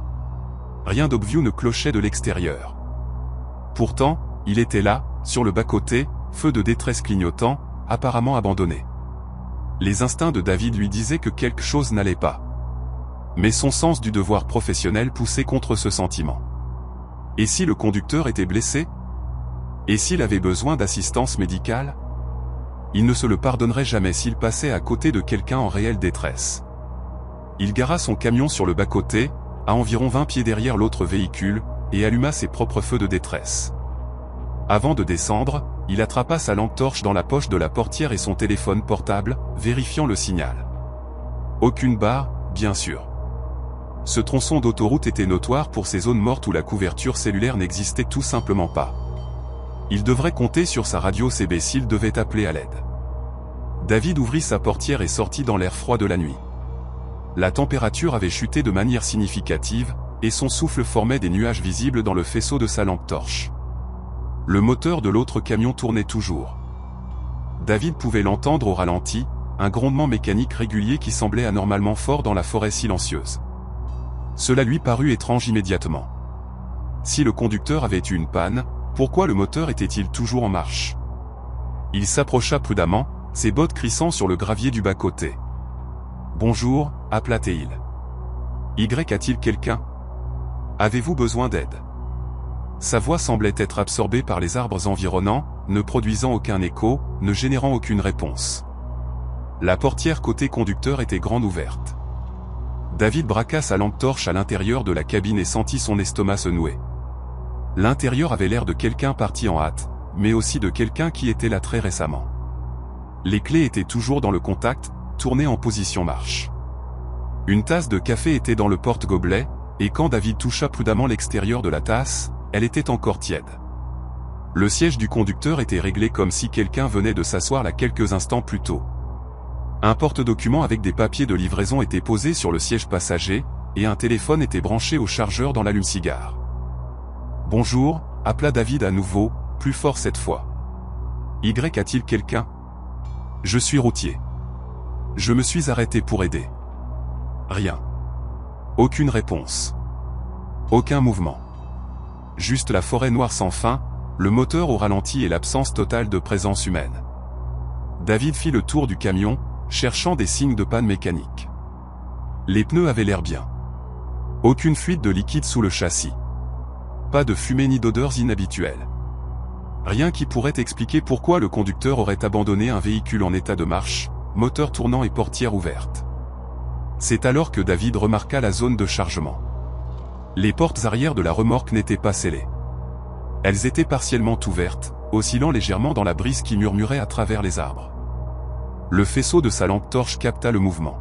Rien d'obvious ne clochait de l'extérieur. Pourtant, il était là, sur le bas-côté, feu de détresse clignotant, apparemment abandonné. Les instincts de David lui disaient que quelque chose n'allait pas. Mais son sens du devoir professionnel poussait contre ce sentiment. Et si le conducteur était blessé? Et s'il avait besoin d'assistance médicale? Il ne se le pardonnerait jamais s'il passait à côté de quelqu'un en réelle détresse. Il gara son camion sur le bas-côté, à environ 20 pieds derrière l'autre véhicule, et alluma ses propres feux de détresse. Avant de descendre, il attrapa sa lampe torche dans la poche de la portière et son téléphone portable, vérifiant le signal. Aucune barre, bien sûr. Ce tronçon d'autoroute était notoire pour ces zones mortes où la couverture cellulaire n'existait tout simplement pas. Il devrait compter sur sa radio CB s'il devait appeler à l'aide. David ouvrit sa portière et sortit dans l'air froid de la nuit. La température avait chuté de manière significative, et son souffle formait des nuages visibles dans le faisceau de sa lampe torche. Le moteur de l'autre camion tournait toujours. David pouvait l'entendre au ralenti, un grondement mécanique régulier qui semblait anormalement fort dans la forêt silencieuse. Cela lui parut étrange immédiatement. Si le conducteur avait eu une panne, pourquoi le moteur était-il toujours en marche? Il s'approcha prudemment, ses bottes crissant sur le gravier du bas-côté. « Bonjour », appela-t-il. « Y a-t-il quelqu'un? Avez-vous besoin d'aide ?» Sa voix semblait être absorbée par les arbres environnants, ne produisant aucun écho, ne générant aucune réponse. La portière côté conducteur était grande ouverte. David braqua sa lampe torche à l'intérieur de la cabine et sentit son estomac se nouer. L'intérieur avait l'air de quelqu'un parti en hâte, mais aussi de quelqu'un qui était là très récemment. Les clés étaient toujours dans le contact, tournées en position marche. Une tasse de café était dans le porte-gobelet, et quand David toucha prudemment l'extérieur de la tasse, elle était encore tiède. Le siège du conducteur était réglé comme si quelqu'un venait de s'asseoir là quelques instants plus tôt. Un porte-documents avec des papiers de livraison était posé sur le siège passager, et un téléphone était branché au chargeur dans l'allume-cigare. « Bonjour », appela David à nouveau, plus fort cette fois. « Y a-t-il quelqu'un? Je suis routier. Je me suis arrêté pour aider. » Rien. Aucune réponse. Aucun mouvement. Juste la forêt noire sans fin, le moteur au ralenti et l'absence totale de présence humaine. David fit le tour du camion, cherchant des signes de panne mécanique. Les pneus avaient l'air bien. Aucune fuite de liquide sous le châssis. Pas de fumée ni d'odeurs inhabituelles. Rien qui pourrait expliquer pourquoi le conducteur aurait abandonné un véhicule en état de marche, moteur tournant et portière ouverte. C'est alors que David remarqua la zone de chargement. Les portes arrière de la remorque n'étaient pas scellées. Elles étaient partiellement ouvertes, oscillant légèrement dans la brise qui murmurait à travers les arbres. Le faisceau de sa lampe torche capta le mouvement.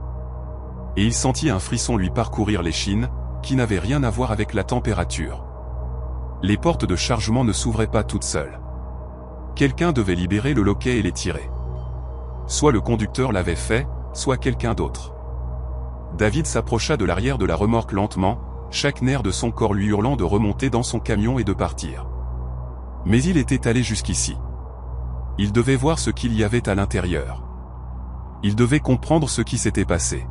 Et il sentit un frisson lui parcourir l'échine, qui n'avait rien à voir avec la température. Les portes de chargement ne s'ouvraient pas toutes seules. Quelqu'un devait libérer le loquet et les tirer. Soit le conducteur l'avait fait, soit quelqu'un d'autre. David s'approcha de l'arrière de la remorque lentement, chaque nerf de son corps lui hurlant de remonter dans son camion et de partir. Mais il était allé jusqu'ici. Il devait voir ce qu'il y avait à l'intérieur. Il devait comprendre ce qui s'était passé.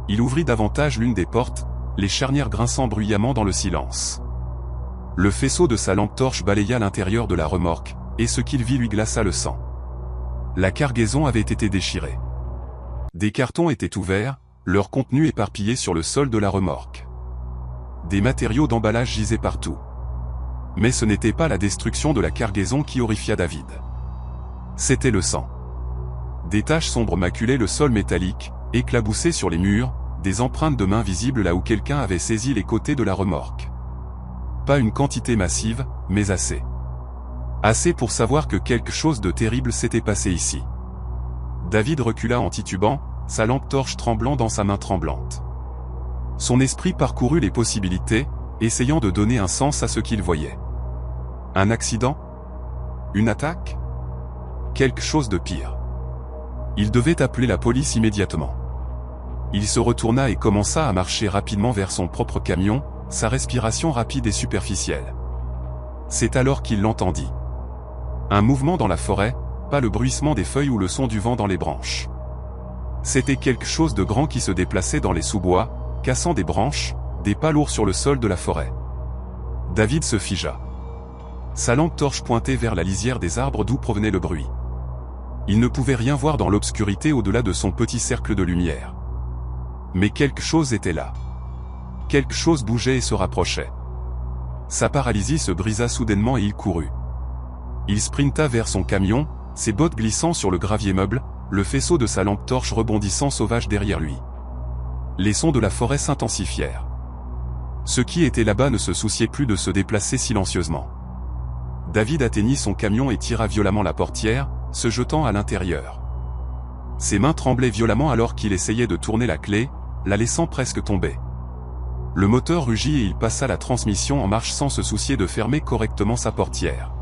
Il ouvrit davantage l'une des portes, les charnières grinçant bruyamment dans le silence. Le faisceau de sa lampe torche balaya l'intérieur de la remorque, et ce qu'il vit lui glaça le sang. La cargaison avait été déchirée. Des cartons étaient ouverts, leur contenu éparpillé sur le sol de la remorque. Des matériaux d'emballage gisaient partout. Mais ce n'était pas la destruction de la cargaison qui horrifia David. C'était le sang. Des taches sombres maculaient le sol métallique, éclaboussé sur les murs, des empreintes de mains visibles là où quelqu'un avait saisi les côtés de la remorque. Pas une quantité massive, mais assez. Assez pour savoir que quelque chose de terrible s'était passé ici. David recula en titubant, sa lampe torche tremblant dans sa main tremblante. Son esprit parcourut les possibilités, essayant de donner un sens à ce qu'il voyait. Un accident? Une attaque? Quelque chose de pire. Il devait appeler la police immédiatement. Il se retourna et commença à marcher rapidement vers son propre camion, sa respiration rapide et superficielle. C'est alors qu'il l'entendit. Un mouvement dans la forêt, pas le bruissement des feuilles ou le son du vent dans les branches. C'était quelque chose de grand qui se déplaçait dans les sous-bois, cassant des branches, des pas lourds sur le sol de la forêt. David se figea. Sa lampe torche pointait vers la lisière des arbres d'où provenait le bruit. Il ne pouvait rien voir dans l'obscurité au-delà de son petit cercle de lumière. Mais quelque chose était là. Quelque chose bougeait et se rapprochait. Sa paralysie se brisa soudainement et il courut. Il sprinta vers son camion, ses bottes glissant sur le gravier meuble, le faisceau de sa lampe torche rebondissant sauvage derrière lui. Les sons de la forêt s'intensifièrent. Ceux qui étaient là-bas ne se souciaient plus de se déplacer silencieusement. David atteignit son camion et tira violemment la portière, se jetant à l'intérieur. Ses mains tremblaient violemment alors qu'il essayait de tourner la clé, la laissant presque tomber. Le moteur rugit et il passa la transmission en marche sans se soucier de fermer correctement sa portière.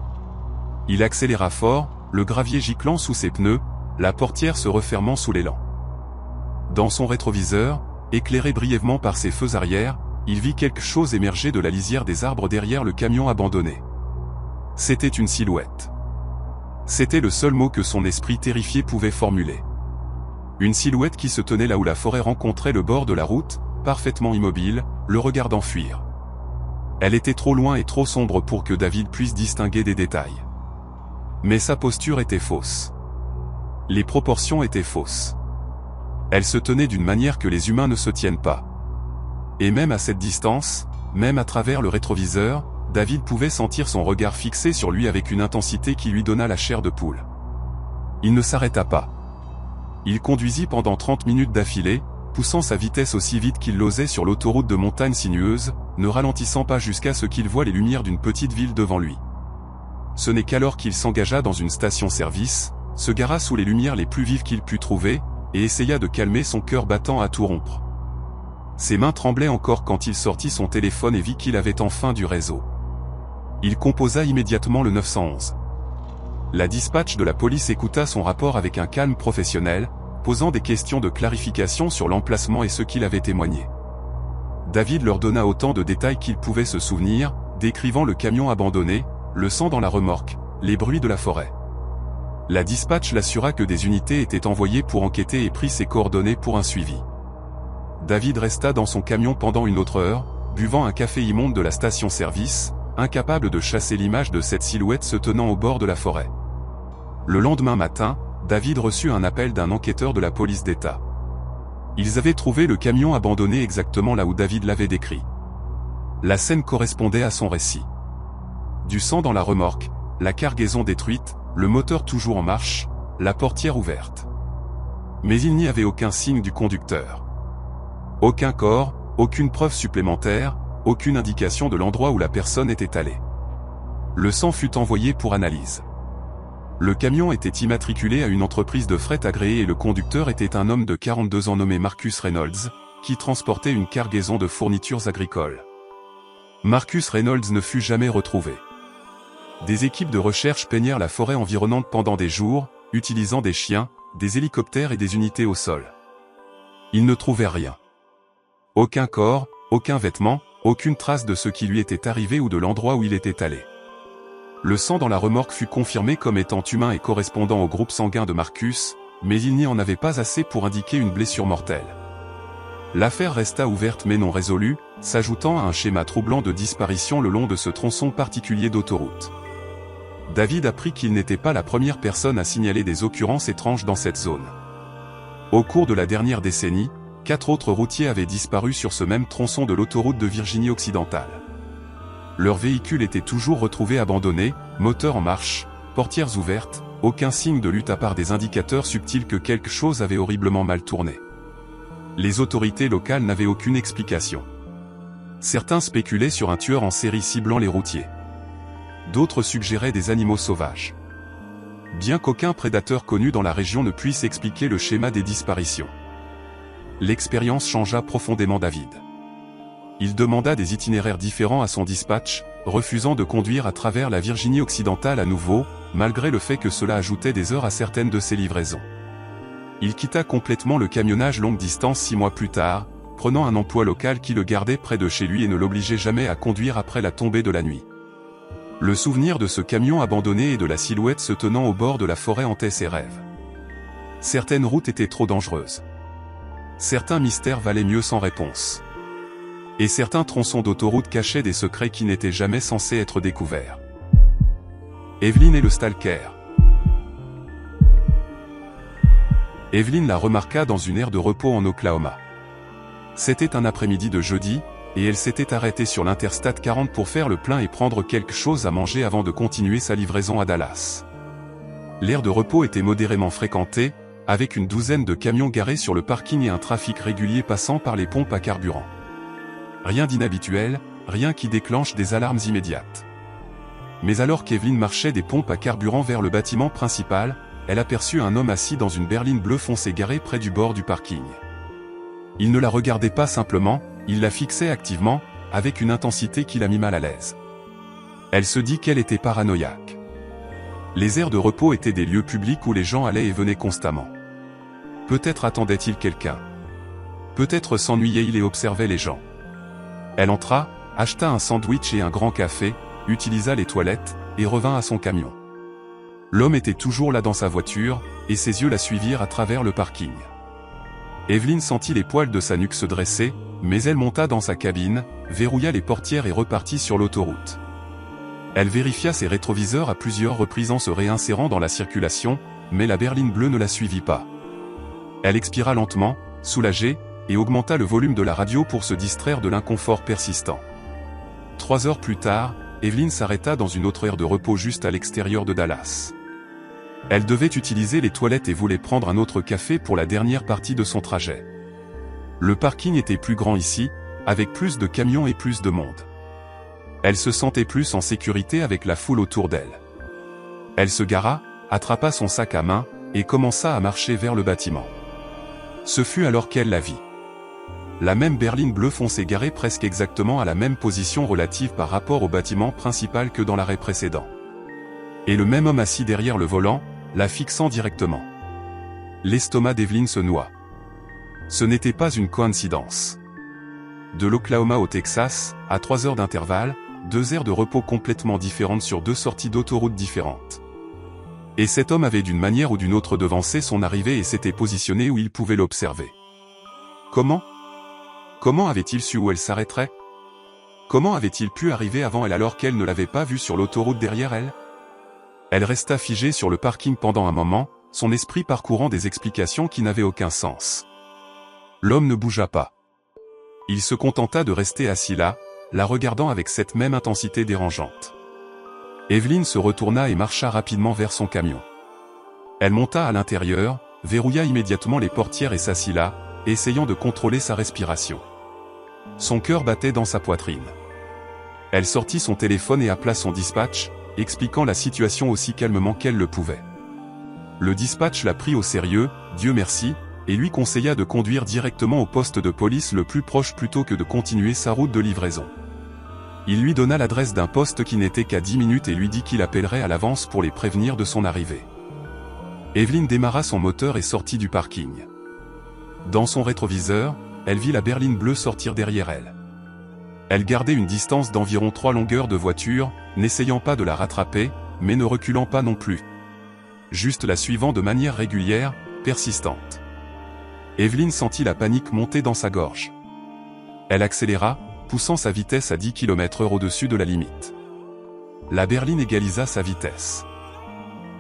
Il accéléra fort, le gravier giclant sous ses pneus, la portière se refermant sous l'élan. Dans son rétroviseur, éclairé brièvement par ses feux arrière, il vit quelque chose émerger de la lisière des arbres derrière le camion abandonné. C'était une silhouette. C'était le seul mot que son esprit terrifié pouvait formuler. Une silhouette qui se tenait là où la forêt rencontrait le bord de la route, parfaitement immobile, le regardant fuir. Elle était trop loin et trop sombre pour que David puisse distinguer des détails. Mais sa posture était fausse. Les proportions étaient fausses. Elle se tenait d'une manière que les humains ne se tiennent pas. Et même à cette distance, même à travers le rétroviseur, David pouvait sentir son regard fixé sur lui avec une intensité qui lui donna la chair de poule. Il ne s'arrêta pas. Il conduisit pendant 30 minutes d'affilée, poussant sa vitesse aussi vite qu'il l'osait sur l'autoroute de montagne sinueuse, ne ralentissant pas jusqu'à ce qu'il voie les lumières d'une petite ville devant lui. Ce n'est qu'alors qu'il s'engagea dans une station-service, se gara sous les lumières les plus vives qu'il put trouver, et essaya de calmer son cœur battant à tout rompre. Ses mains tremblaient encore quand il sortit son téléphone et vit qu'il avait enfin du réseau. Il composa immédiatement le 911. La dispatch de la police écouta son rapport avec un calme professionnel, posant des questions de clarification sur l'emplacement et ce qu'il avait témoigné. David leur donna autant de détails qu'il pouvait se souvenir, décrivant le camion abandonné, le sang dans la remorque, les bruits de la forêt. La dispatch l'assura que des unités étaient envoyées pour enquêter et prit ses coordonnées pour un suivi. David resta dans son camion pendant une autre heure, buvant un café immonde de la station-service, incapable de chasser l'image de cette silhouette se tenant au bord de la forêt. Le lendemain matin, David reçut un appel d'un enquêteur de la police d'État. Ils avaient trouvé le camion abandonné exactement là où David l'avait décrit. La scène correspondait à son récit. Du sang dans la remorque, la cargaison détruite, le moteur toujours en marche, la portière ouverte. Mais il n'y avait aucun signe du conducteur. Aucun corps, aucune preuve supplémentaire, aucune indication de l'endroit où la personne était allée. Le sang fut envoyé pour analyse. Le camion était immatriculé à une entreprise de fret agréée et le conducteur était un homme de 42 ans nommé Marcus Reynolds, qui transportait une cargaison de fournitures agricoles. Marcus Reynolds ne fut jamais retrouvé. Des équipes de recherche peignèrent la forêt environnante pendant des jours, utilisant des chiens, des hélicoptères et des unités au sol. Ils ne trouvaient rien. Aucun corps, aucun vêtement, aucune trace de ce qui lui était arrivé ou de l'endroit où il était allé. Le sang dans la remorque fut confirmé comme étant humain et correspondant au groupe sanguin de Marcus, mais il n'y en avait pas assez pour indiquer une blessure mortelle. L'affaire resta ouverte mais non résolue, s'ajoutant à un schéma troublant de disparition le long de ce tronçon particulier d'autoroute. David apprit qu'il n'était pas la première personne à signaler des occurrences étranges dans cette zone. Au cours de la dernière décennie, 4 autres routiers avaient disparu sur ce même tronçon de l'autoroute de Virginie occidentale. Leurs véhicules étaient toujours retrouvés abandonnés, moteurs en marche, portières ouvertes, aucun signe de lutte à part des indicateurs subtils que quelque chose avait horriblement mal tourné. Les autorités locales n'avaient aucune explication. Certains spéculaient sur un tueur en série ciblant les routiers. D'autres suggéraient des animaux sauvages. Bien qu'aucun prédateur connu dans la région ne puisse expliquer le schéma des disparitions. L'expérience changea profondément David. Il demanda des itinéraires différents à son dispatch, refusant de conduire à travers la Virginie occidentale à nouveau, malgré le fait que cela ajoutait des heures à certaines de ses livraisons. Il quitta complètement le camionnage longue distance 6 mois plus tard, prenant un emploi local qui le gardait près de chez lui et ne l'obligeait jamais à conduire après la tombée de la nuit. Le souvenir de ce camion abandonné et de la silhouette se tenant au bord de la forêt hantait ses rêves. Certaines routes étaient trop dangereuses. Certains mystères valaient mieux sans réponse. Et certains tronçons d'autoroute cachaient des secrets qui n'étaient jamais censés être découverts. Evelyn et le stalker. Evelyn la remarqua dans une aire de repos en Oklahoma. C'était un après-midi de jeudi, et elle s'était arrêtée sur l'Interstate 40 pour faire le plein et prendre quelque chose à manger avant de continuer sa livraison à Dallas. L'aire de repos était modérément fréquentée, avec une douzaine de camions garés sur le parking et un trafic régulier passant par les pompes à carburant. Rien d'inhabituel, rien qui déclenche des alarmes immédiates. Mais alors qu'Evelyn marchait des pompes à carburant vers le bâtiment principal, elle aperçut un homme assis dans une berline bleu foncé garée près du bord du parking. Il ne la regardait pas simplement, il la fixait activement, avec une intensité qui la mit mal à l'aise. Elle se dit qu'elle était paranoïaque. Les aires de repos étaient des lieux publics où les gens allaient et venaient constamment. Peut-être attendait-il quelqu'un. Peut-être s'ennuyait-il et observait les gens. Elle entra, acheta un sandwich et un grand café, utilisa les toilettes, et revint à son camion. L'homme était toujours là dans sa voiture, et ses yeux la suivirent à travers le parking. Evelyn sentit les poils de sa nuque se dresser, mais elle monta dans sa cabine, verrouilla les portières et repartit sur l'autoroute. Elle vérifia ses rétroviseurs à plusieurs reprises en se réinsérant dans la circulation, mais la berline bleue ne la suivit pas. Elle expira lentement, soulagée, et augmenta le volume de la radio pour se distraire de l'inconfort persistant. 3 heures plus tard, Evelyn s'arrêta dans une autre aire de repos juste à l'extérieur de Dallas. Elle devait utiliser les toilettes et voulait prendre un autre café pour la dernière partie de son trajet. Le parking était plus grand ici, avec plus de camions et plus de monde. Elle se sentait plus en sécurité avec la foule autour d'elle. Elle se gara, attrapa son sac à main, et commença à marcher vers le bâtiment. Ce fut alors qu'elle la vit. La même berline bleu foncé garée presque exactement à la même position relative par rapport au bâtiment principal que dans l'arrêt précédent. Et le même homme assis derrière le volant, la fixant directement. L'estomac d'Evelyn se noua. Ce n'était pas une coïncidence. De l'Oklahoma au Texas, à 3 heures d'intervalle, 2 aires de repos complètement différentes sur 2 sorties d'autoroute différentes. Et cet homme avait d'une manière ou d'une autre devancé son arrivée et s'était positionné où il pouvait l'observer. Comment avait-il su où elle s'arrêterait? Comment avait-il pu arriver avant elle alors qu'elle ne l'avait pas vue sur l'autoroute derrière elle? Elle resta figée sur le parking pendant un moment, son esprit parcourant des explications qui n'avaient aucun sens. L'homme ne bougea pas. Il se contenta de rester assis là, la regardant avec cette même intensité dérangeante. Evelyn se retourna et marcha rapidement vers son camion. Elle monta à l'intérieur, verrouilla immédiatement les portières et s'assit là, essayant de contrôler sa respiration. Son cœur battait dans sa poitrine. Elle sortit son téléphone et appela son dispatch, expliquant la situation aussi calmement qu'elle le pouvait. Le dispatch l'a pris au sérieux, Dieu merci, et lui conseilla de conduire directement au poste de police le plus proche plutôt que de continuer sa route de livraison. Il lui donna l'adresse d'un poste qui n'était qu'à 10 minutes et lui dit qu'il appellerait à l'avance pour les prévenir de son arrivée. Evelyne démarra son moteur et sortit du parking. Dans son rétroviseur, elle vit la berline bleue sortir derrière elle. Elle gardait une distance d'environ 3 longueurs de voiture, n'essayant pas de la rattraper, mais ne reculant pas non plus. Juste la suivant de manière régulière, persistante. Evelyne sentit la panique monter dans sa gorge. Elle accéléra, poussant sa vitesse à 10 km/h au-dessus de la limite. La berline égalisa sa vitesse.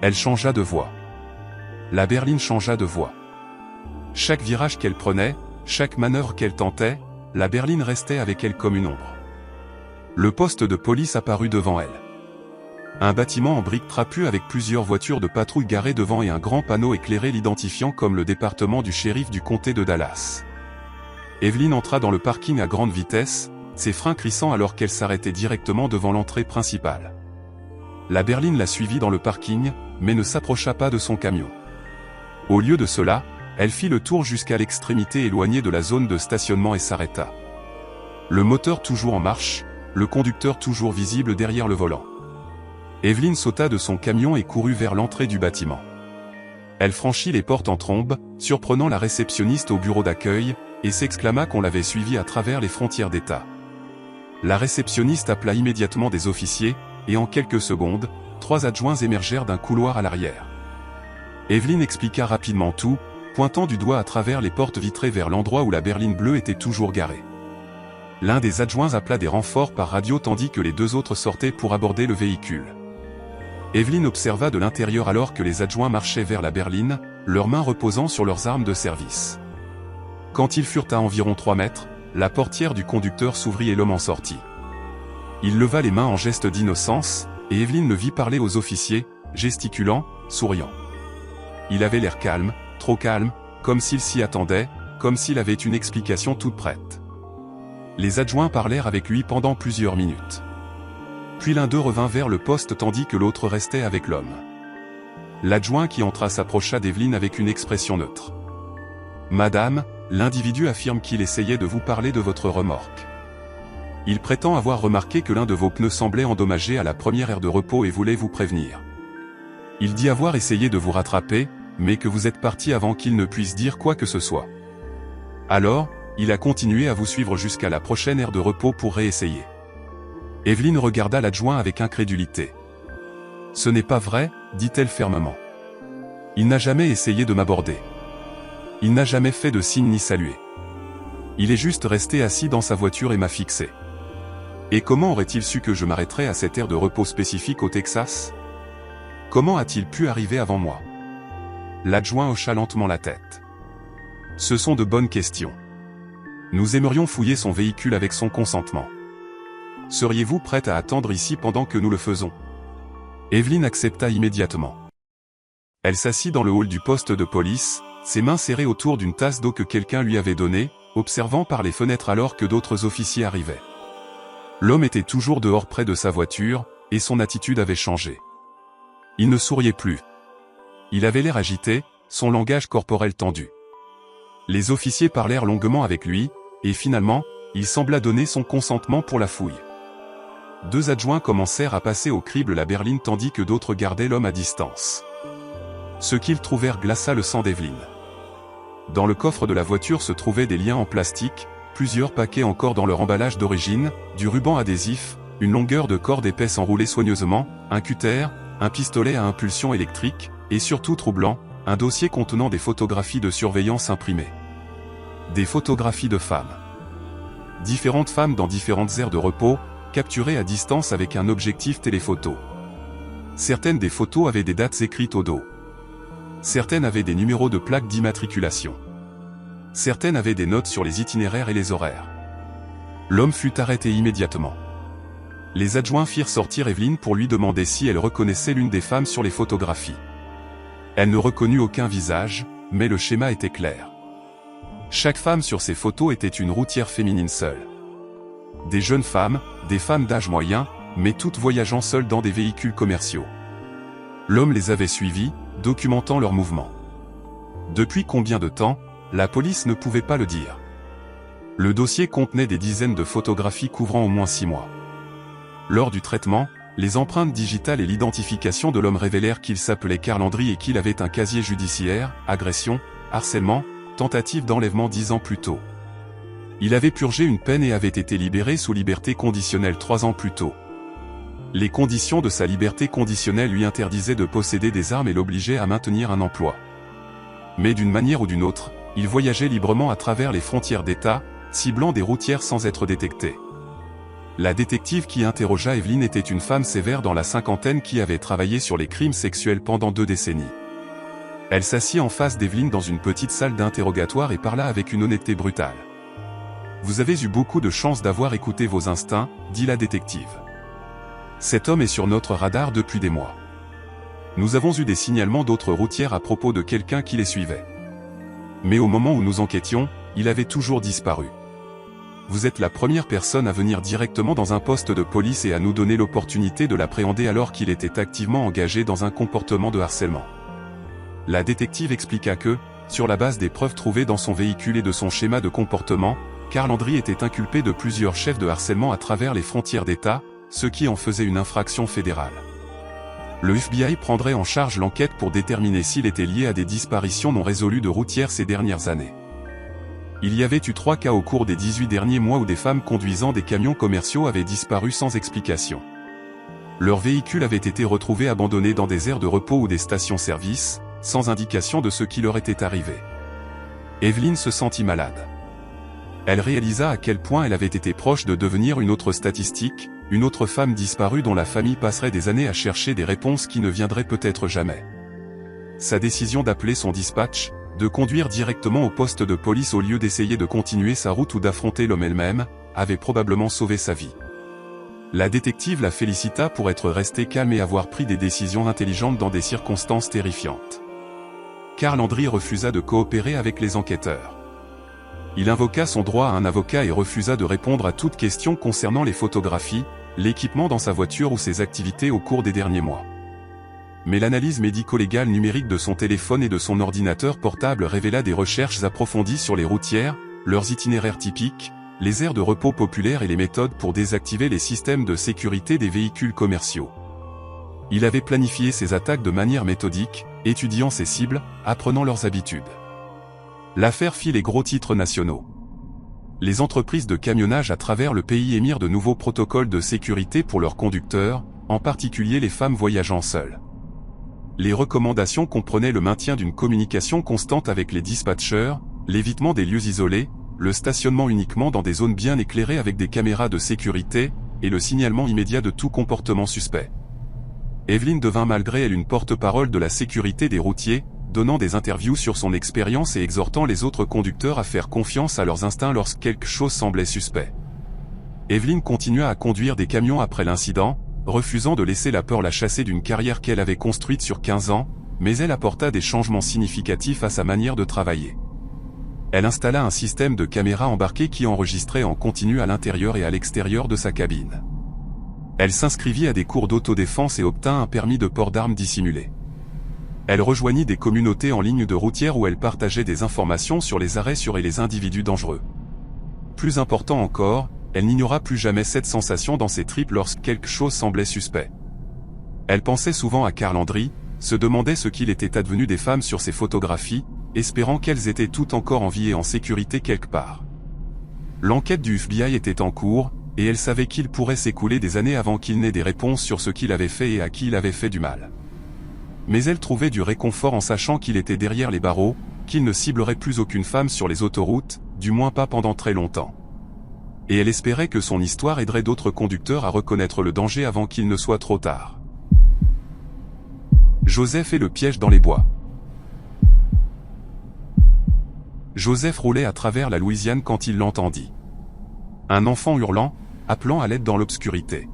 Elle changea de voie. La berline changea de voie. Chaque virage qu'elle prenait, chaque manœuvre qu'elle tentait, la berline restait avec elle comme une ombre. Le poste de police apparut devant elle. Un bâtiment en briques trapues avec plusieurs voitures de patrouille garées devant et un grand panneau éclairé l'identifiant comme le département du shérif du comté de Dallas. Evelyne entra dans le parking à grande vitesse, ses freins crissant alors qu'elle s'arrêtait directement devant l'entrée principale. La berline la suivit dans le parking, mais ne s'approcha pas de son camion. Au lieu de cela, elle fit le tour jusqu'à l'extrémité éloignée de la zone de stationnement et s'arrêta. Le moteur toujours en marche, le conducteur toujours visible derrière le volant. Evelyne sauta de son camion et courut vers l'entrée du bâtiment. Elle franchit les portes en trombe, surprenant la réceptionniste au bureau d'accueil, et s'exclama qu'on l'avait suivie à travers les frontières d'État. La réceptionniste appela immédiatement des officiers, et en quelques secondes, 3 adjoints émergèrent d'un couloir à l'arrière. Evelyne expliqua rapidement tout, pointant du doigt à travers les portes vitrées vers l'endroit où la berline bleue était toujours garée. L'un des adjoints appela des renforts par radio tandis que les 2 autres sortaient pour aborder le véhicule. Evelyne observa de l'intérieur alors que les adjoints marchaient vers la berline, leurs mains reposant sur leurs armes de service. Quand ils furent à environ 3 mètres, la portière du conducteur s'ouvrit et l'homme en sortit. Il leva les mains en geste d'innocence, et Evelyne le vit parler aux officiers, gesticulant, souriant. Il avait l'air calme, trop calme, comme s'il s'y attendait, comme s'il avait une explication toute prête. Les adjoints parlèrent avec lui pendant plusieurs minutes. Puis l'un d'eux revint vers le poste tandis que l'autre restait avec l'homme. L'adjoint qui entra s'approcha d'Evelyne avec une expression neutre. « Madame, l'individu affirme qu'il essayait de vous parler de votre remorque. Il prétend avoir remarqué que l'un de vos pneus semblait endommagé à la première aire de repos et voulait vous prévenir. Il dit avoir essayé de vous rattraper, mais que vous êtes parti avant qu'il ne puisse dire quoi que ce soit. Alors, il a continué à vous suivre jusqu'à la prochaine aire de repos pour réessayer. » Evelyne regarda l'adjoint avec incrédulité. « Ce n'est pas vrai, dit-elle fermement. Il n'a jamais essayé de m'aborder. Il n'a jamais fait de signe ni salué. Il est juste resté assis dans sa voiture et m'a fixé. Et comment aurait-il su que je m'arrêterais à cette aire de repos spécifique au Texas? Comment a-t-il pu arriver avant moi ?» L'adjoint hocha lentement la tête. « Ce sont de bonnes questions. Nous aimerions fouiller son véhicule avec son consentement. Seriez-vous prête à attendre ici pendant que nous le faisons ?» Evelyne accepta immédiatement. Elle s'assit dans le hall du poste de police, ses mains serrées autour d'une tasse d'eau que quelqu'un lui avait donnée, observant par les fenêtres alors que d'autres officiers arrivaient. L'homme était toujours dehors près de sa voiture, et son attitude avait changé. Il ne souriait plus. Il avait l'air agité, son langage corporel tendu. Les officiers parlèrent longuement avec lui, et finalement, il sembla donner son consentement pour la fouille. 2 adjoints commencèrent à passer au crible la berline tandis que d'autres gardaient l'homme à distance. Ce qu'ils trouvèrent glaça le sang d'Evelyne. Dans le coffre de la voiture se trouvaient des liens en plastique, plusieurs paquets encore dans leur emballage d'origine, du ruban adhésif, une longueur de corde épaisse enroulée soigneusement, un cutter, un pistolet à impulsion électrique, et surtout troublant, un dossier contenant des photographies de surveillance imprimées. Des photographies de femmes. Différentes femmes dans différentes aires de repos, capturées à distance avec un objectif téléphoto. Certaines des photos avaient des dates écrites au dos. Certaines avaient des numéros de plaques d'immatriculation. Certaines avaient des notes sur les itinéraires et les horaires. L'homme fut arrêté immédiatement. Les adjoints firent sortir Evelyne pour lui demander si elle reconnaissait l'une des femmes sur les photographies. Elle ne reconnut aucun visage, mais le schéma était clair. Chaque femme sur ces photos était une routière féminine seule. Des jeunes femmes, des femmes d'âge moyen, mais toutes voyageant seules dans des véhicules commerciaux. L'homme les avait suivies, documentant leurs mouvements. Depuis combien de temps, la police ne pouvait pas le dire. Le dossier contenait des dizaines de photographies couvrant au moins 6 mois. Lors du traitement, les empreintes digitales et l'identification de l'homme révélèrent qu'il s'appelait Carl Landry et qu'il avait un casier judiciaire, agression, harcèlement, tentative d'enlèvement 10 ans plus tôt. Il avait purgé une peine et avait été libéré sous liberté conditionnelle 3 ans plus tôt. Les conditions de sa liberté conditionnelle lui interdisaient de posséder des armes et l'obligeaient à maintenir un emploi. Mais d'une manière ou d'une autre, il voyageait librement à travers les frontières d'État, ciblant des routières sans être détecté. La détective qui interrogea Evelyn était une femme sévère dans la cinquantaine qui avait travaillé sur les crimes sexuels pendant 2 décennies. Elle s'assit en face d'Evelyn dans une petite salle d'interrogatoire et parla avec une honnêteté brutale. « Vous avez eu beaucoup de chance d'avoir écouté vos instincts, dit la détective. Cet homme est sur notre radar depuis des mois. Nous avons eu des signalements d'autres routières à propos de quelqu'un qui les suivait. Mais au moment où nous enquêtions, il avait toujours disparu. Vous êtes la première personne à venir directement dans un poste de police et à nous donner l'opportunité de l'appréhender alors qu'il était activement engagé dans un comportement de harcèlement. » La détective expliqua que, sur la base des preuves trouvées dans son véhicule et de son schéma de comportement, Carl Landry était inculpé de plusieurs chefs de harcèlement à travers les frontières d'État, ce qui en faisait une infraction fédérale. Le FBI prendrait en charge l'enquête pour déterminer s'il était lié à des disparitions non résolues de routières ces dernières années. Il y avait eu 3 cas au cours des 18 derniers mois où des femmes conduisant des camions commerciaux avaient disparu sans explication. Leurs véhicules avaient été retrouvés abandonnés dans des aires de repos ou des stations-service, sans indication de ce qui leur était arrivé. Evelyn se sentit malade. Elle réalisa à quel point elle avait été proche de devenir une autre statistique, une autre femme disparue dont la famille passerait des années à chercher des réponses qui ne viendraient peut-être jamais. Sa décision d'appeler son dispatch, de conduire directement au poste de police au lieu d'essayer de continuer sa route ou d'affronter l'homme elle-même, avait probablement sauvé sa vie. La détective la félicita pour être restée calme et avoir pris des décisions intelligentes dans des circonstances terrifiantes. Carl Landry refusa de coopérer avec les enquêteurs. Il invoqua son droit à un avocat et refusa de répondre à toute question concernant les photographies, l'équipement dans sa voiture ou ses activités au cours des derniers mois. Mais l'analyse médico-légale numérique de son téléphone et de son ordinateur portable révéla des recherches approfondies sur les routières, leurs itinéraires typiques, les aires de repos populaires et les méthodes pour désactiver les systèmes de sécurité des véhicules commerciaux. Il avait planifié ses attaques de manière méthodique, étudiant ses cibles, apprenant leurs habitudes. L'affaire fit les gros titres nationaux. Les entreprises de camionnage à travers le pays émirent de nouveaux protocoles de sécurité pour leurs conducteurs, en particulier les femmes voyageant seules. Les recommandations comprenaient le maintien d'une communication constante avec les dispatchers, l'évitement des lieux isolés, le stationnement uniquement dans des zones bien éclairées avec des caméras de sécurité, et le signalement immédiat de tout comportement suspect. Evelyn devint malgré elle une porte-parole de la sécurité des routiers, donnant des interviews sur son expérience et exhortant les autres conducteurs à faire confiance à leurs instincts lorsque quelque chose semblait suspect. Evelyn continua à conduire des camions après l'incident, refusant de laisser la peur la chasser d'une carrière qu'elle avait construite sur 15 ans, mais elle apporta des changements significatifs à sa manière de travailler. Elle installa un système de caméras embarquées qui enregistrait en continu à l'intérieur et à l'extérieur de sa cabine. Elle s'inscrivit à des cours d'autodéfense et obtint un permis de port d'armes dissimulé. Elle rejoignit des communautés en ligne de routières où elle partageait des informations sur les arrêts et les individus dangereux. Plus important encore, elle n'ignora plus jamais cette sensation dans ses tripes lorsque quelque chose semblait suspect. Elle pensait souvent à Carl Landry, se demandait ce qu'il était advenu des femmes sur ses photographies, espérant qu'elles étaient toutes encore en vie et en sécurité quelque part. L'enquête du FBI était en cours, et elle savait qu'il pourrait s'écouler des années avant qu'il n'ait des réponses sur ce qu'il avait fait et à qui il avait fait du mal. Mais elle trouvait du réconfort en sachant qu'il était derrière les barreaux, qu'il ne ciblerait plus aucune femme sur les autoroutes, du moins pas pendant très longtemps. Et elle espérait que son histoire aiderait d'autres conducteurs à reconnaître le danger avant qu'il ne soit trop tard. Joseph et le piège dans les bois. Joseph roulait à travers la Louisiane quand il l'entendit. Un enfant hurlant, appelant à l'aide dans l'obscurité.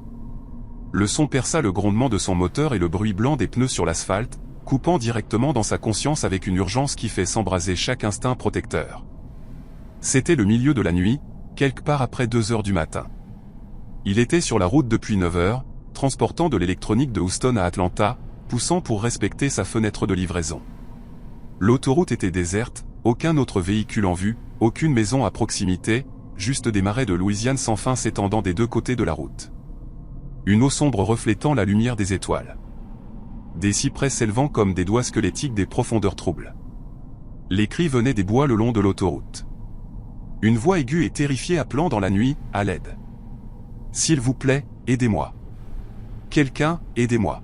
Le son perça le grondement de son moteur et le bruit blanc des pneus sur l'asphalte, coupant directement dans sa conscience avec une urgence qui fait s'embraser chaque instinct protecteur. C'était le milieu de la nuit, quelque part après 2 heures du matin. Il était sur la route depuis 9 heures, transportant de l'électronique de Houston à Atlanta, poussant pour respecter sa fenêtre de livraison. L'autoroute était déserte, aucun autre véhicule en vue, aucune maison à proximité, juste des marais de Louisiane sans fin s'étendant des deux côtés de la route. Une eau sombre reflétant la lumière des étoiles. Des cyprès s'élevant comme des doigts squelettiques des profondeurs troubles. Les cris venaient des bois le long de l'autoroute. Une voix aiguë et terrifiée appelant dans la nuit, à l'aide. S'il vous plaît, aidez-moi. Quelqu'un, aidez-moi.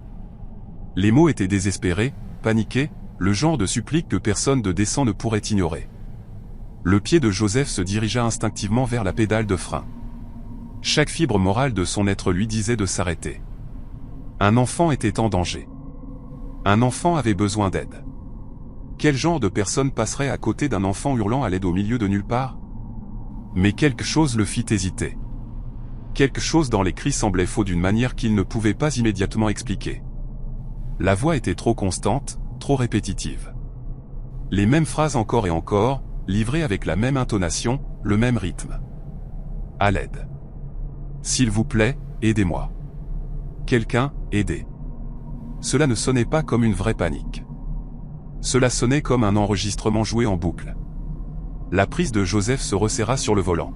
Les mots étaient désespérés, paniqués, le genre de supplique que personne de décent ne pourrait ignorer. Le pied de Joseph se dirigea instinctivement vers la pédale de frein. Chaque fibre morale de son être lui disait de s'arrêter. Un enfant était en danger. Un enfant avait besoin d'aide. Quel genre de personne passerait à côté d'un enfant hurlant à l'aide au milieu de nulle part? Mais quelque chose le fit hésiter. Quelque chose dans les cris semblait faux d'une manière qu'il ne pouvait pas immédiatement expliquer. La voix était trop constante, trop répétitive. Les mêmes phrases encore et encore, livrées avec la même intonation, le même rythme. À l'aide. S'il vous plaît, aidez-moi. Quelqu'un, aidez. Cela ne sonnait pas comme une vraie panique. Cela sonnait comme un enregistrement joué en boucle. La prise de Joseph se resserra sur le volant.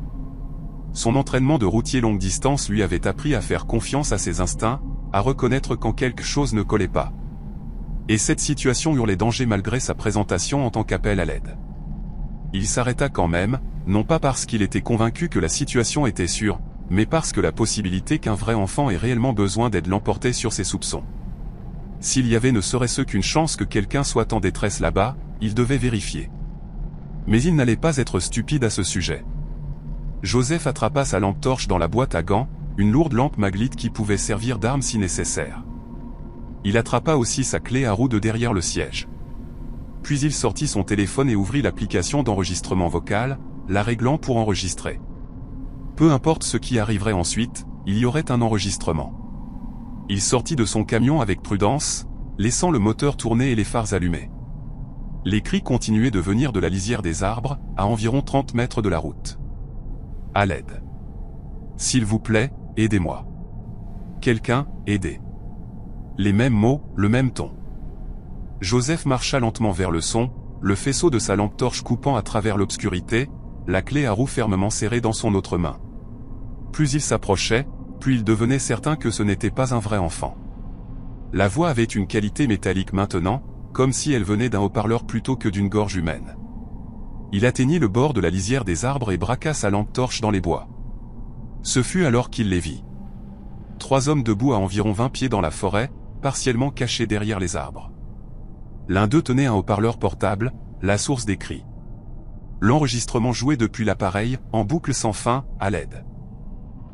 Son entraînement de routier longue distance lui avait appris à faire confiance à ses instincts, à reconnaître quand quelque chose ne collait pas. Et cette situation hurlait danger malgré sa présentation en tant qu'appel à l'aide. Il s'arrêta quand même, non pas parce qu'il était convaincu que la situation était sûre, mais parce que la possibilité qu'un vrai enfant ait réellement besoin d'aide l'emportait sur ses soupçons. S'il y avait ne serait-ce qu'une chance que quelqu'un soit en détresse là-bas, il devait vérifier. Mais il n'allait pas être stupide à ce sujet. Joseph attrapa sa lampe torche dans la boîte à gants, une lourde lampe Maglite qui pouvait servir d'arme si nécessaire. Il attrapa aussi sa clé à roue de derrière le siège. Puis il sortit son téléphone et ouvrit l'application d'enregistrement vocal, la réglant pour enregistrer. Peu importe ce qui arriverait ensuite, il y aurait un enregistrement. Il sortit de son camion avec prudence, laissant le moteur tourner et les phares allumés. Les cris continuaient de venir de la lisière des arbres, à environ 30 mètres de la route. À l'aide. S'il vous plaît, aidez-moi. Quelqu'un, aidez. Les mêmes mots, le même ton. Joseph marcha lentement vers le son, le faisceau de sa lampe torche coupant à travers l'obscurité, la clé à roue fermement serrée dans son autre main. Plus il s'approchait, plus il devenait certain que ce n'était pas un vrai enfant. La voix avait une qualité métallique maintenant, comme si elle venait d'un haut-parleur plutôt que d'une gorge humaine. Il atteignit le bord de la lisière des arbres et braqua sa lampe torche dans les bois. Ce fut alors qu'il les vit. 3 hommes debout à environ 20 pieds dans la forêt, partiellement cachés derrière les arbres. L'un d'eux tenait un haut-parleur portable, la source des cris. L'enregistrement jouait depuis l'appareil, en boucle sans fin, à l'aide.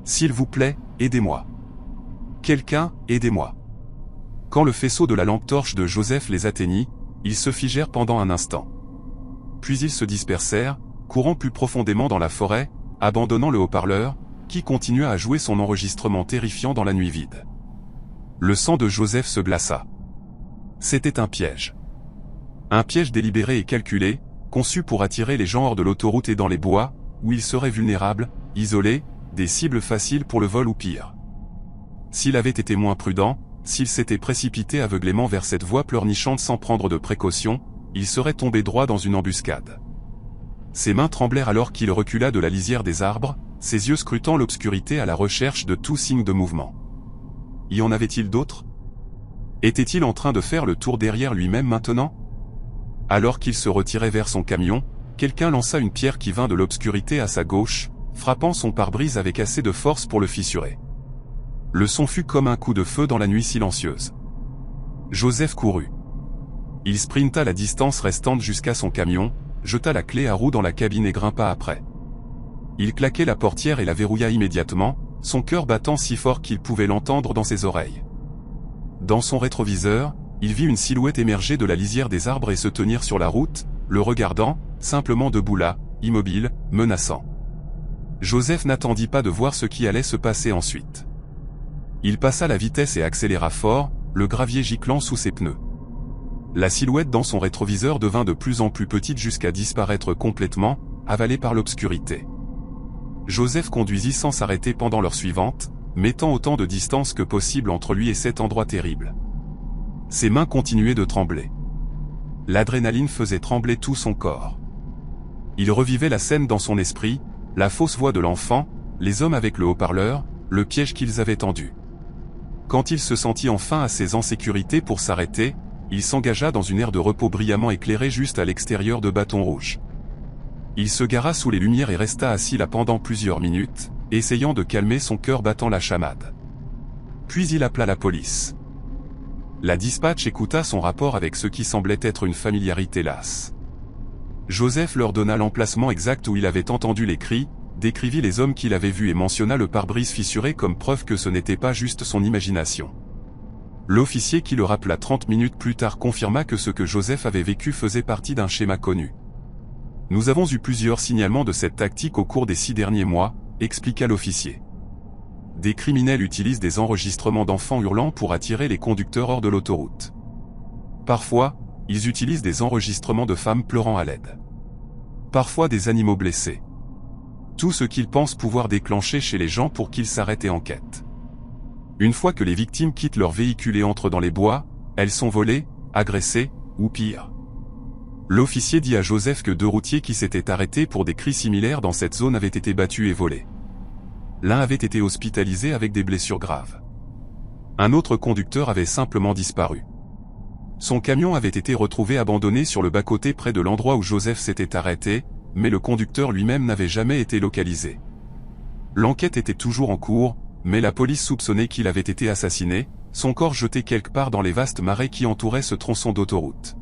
S'il vous plaît, aidez-moi. Quelqu'un, aidez-moi. Quand le faisceau de la lampe torche de Joseph les atteignit, ils se figèrent pendant un instant. Puis ils se dispersèrent, courant plus profondément dans la forêt, abandonnant le haut-parleur, qui continua à jouer son enregistrement terrifiant dans la nuit vide. Le sang de Joseph se glaça. C'était un piège. Un piège délibéré et calculé, conçu pour attirer les gens hors de l'autoroute et dans les bois, où ils seraient vulnérables, isolés, des cibles faciles pour le vol ou pire. S'il avait été moins prudent, s'il s'était précipité aveuglément vers cette voie pleurnichante sans prendre de précautions, il serait tombé droit dans une embuscade. Ses mains tremblèrent alors qu'il recula de la lisière des arbres, ses yeux scrutant l'obscurité à la recherche de tout signe de mouvement. Y en avait-il d'autres? Était-il en train de faire le tour derrière lui-même maintenant? Alors qu'il se retirait vers son camion, quelqu'un lança une pierre qui vint de l'obscurité à sa gauche, frappant son pare-brise avec assez de force pour le fissurer. Le son fut comme un coup de feu dans la nuit silencieuse. Joseph courut. Il sprinta la distance restante jusqu'à son camion, jeta la clé à roue dans la cabine et grimpa après. Il claquait la portière et la verrouilla immédiatement, son cœur battant si fort qu'il pouvait l'entendre dans ses oreilles. Dans son rétroviseur, il vit une silhouette émerger de la lisière des arbres et se tenir sur la route, le regardant, simplement debout là, immobile, menaçant. Joseph n'attendit pas de voir ce qui allait se passer ensuite. Il passa la vitesse et accéléra fort, le gravier giclant sous ses pneus. La silhouette dans son rétroviseur devint de plus en plus petite jusqu'à disparaître complètement, avalée par l'obscurité. Joseph conduisit sans s'arrêter pendant l'heure suivante, mettant autant de distance que possible entre lui et cet endroit terrible. Ses mains continuaient de trembler. L'adrénaline faisait trembler tout son corps. Il revivait la scène dans son esprit, la fausse voix de l'enfant, les hommes avec le haut-parleur, le piège qu'ils avaient tendu. Quand il se sentit enfin assez en sécurité pour s'arrêter, il s'engagea dans une aire de repos brillamment éclairée juste à l'extérieur de Bâton Rouge. Il se gara sous les lumières et resta assis là pendant plusieurs minutes, essayant de calmer son cœur battant la chamade. Puis il appela la police. La dispatch écouta son rapport avec ce qui semblait être une familiarité lasse. Joseph leur donna l'emplacement exact où il avait entendu les cris, décrivit les hommes qu'il avait vus et mentionna le pare-brise fissuré comme preuve que ce n'était pas juste son imagination. L'officier qui le rappela 30 minutes plus tard confirma que ce que Joseph avait vécu faisait partie d'un schéma connu. « Nous avons eu plusieurs signalements de cette tactique au cours des 6 derniers mois », expliqua l'officier. Des criminels utilisent des enregistrements d'enfants hurlant pour attirer les conducteurs hors de l'autoroute. Parfois, ils utilisent des enregistrements de femmes pleurant à l'aide. Parfois des animaux blessés. Tout ce qu'ils pensent pouvoir déclencher chez les gens pour qu'ils s'arrêtent et enquêtent. Une fois que les victimes quittent leur véhicule et entrent dans les bois, elles sont volées, agressées, ou pire. L'officier dit à Joseph que 2 routiers qui s'étaient arrêtés pour des cris similaires dans cette zone avaient été battus et volés. L'un avait été hospitalisé avec des blessures graves. Un autre conducteur avait simplement disparu. Son camion avait été retrouvé abandonné sur le bas-côté près de l'endroit où Joseph s'était arrêté, mais le conducteur lui-même n'avait jamais été localisé. L'enquête était toujours en cours, mais la police soupçonnait qu'il avait été assassiné, son corps jeté quelque part dans les vastes marais qui entouraient ce tronçon d'autoroute.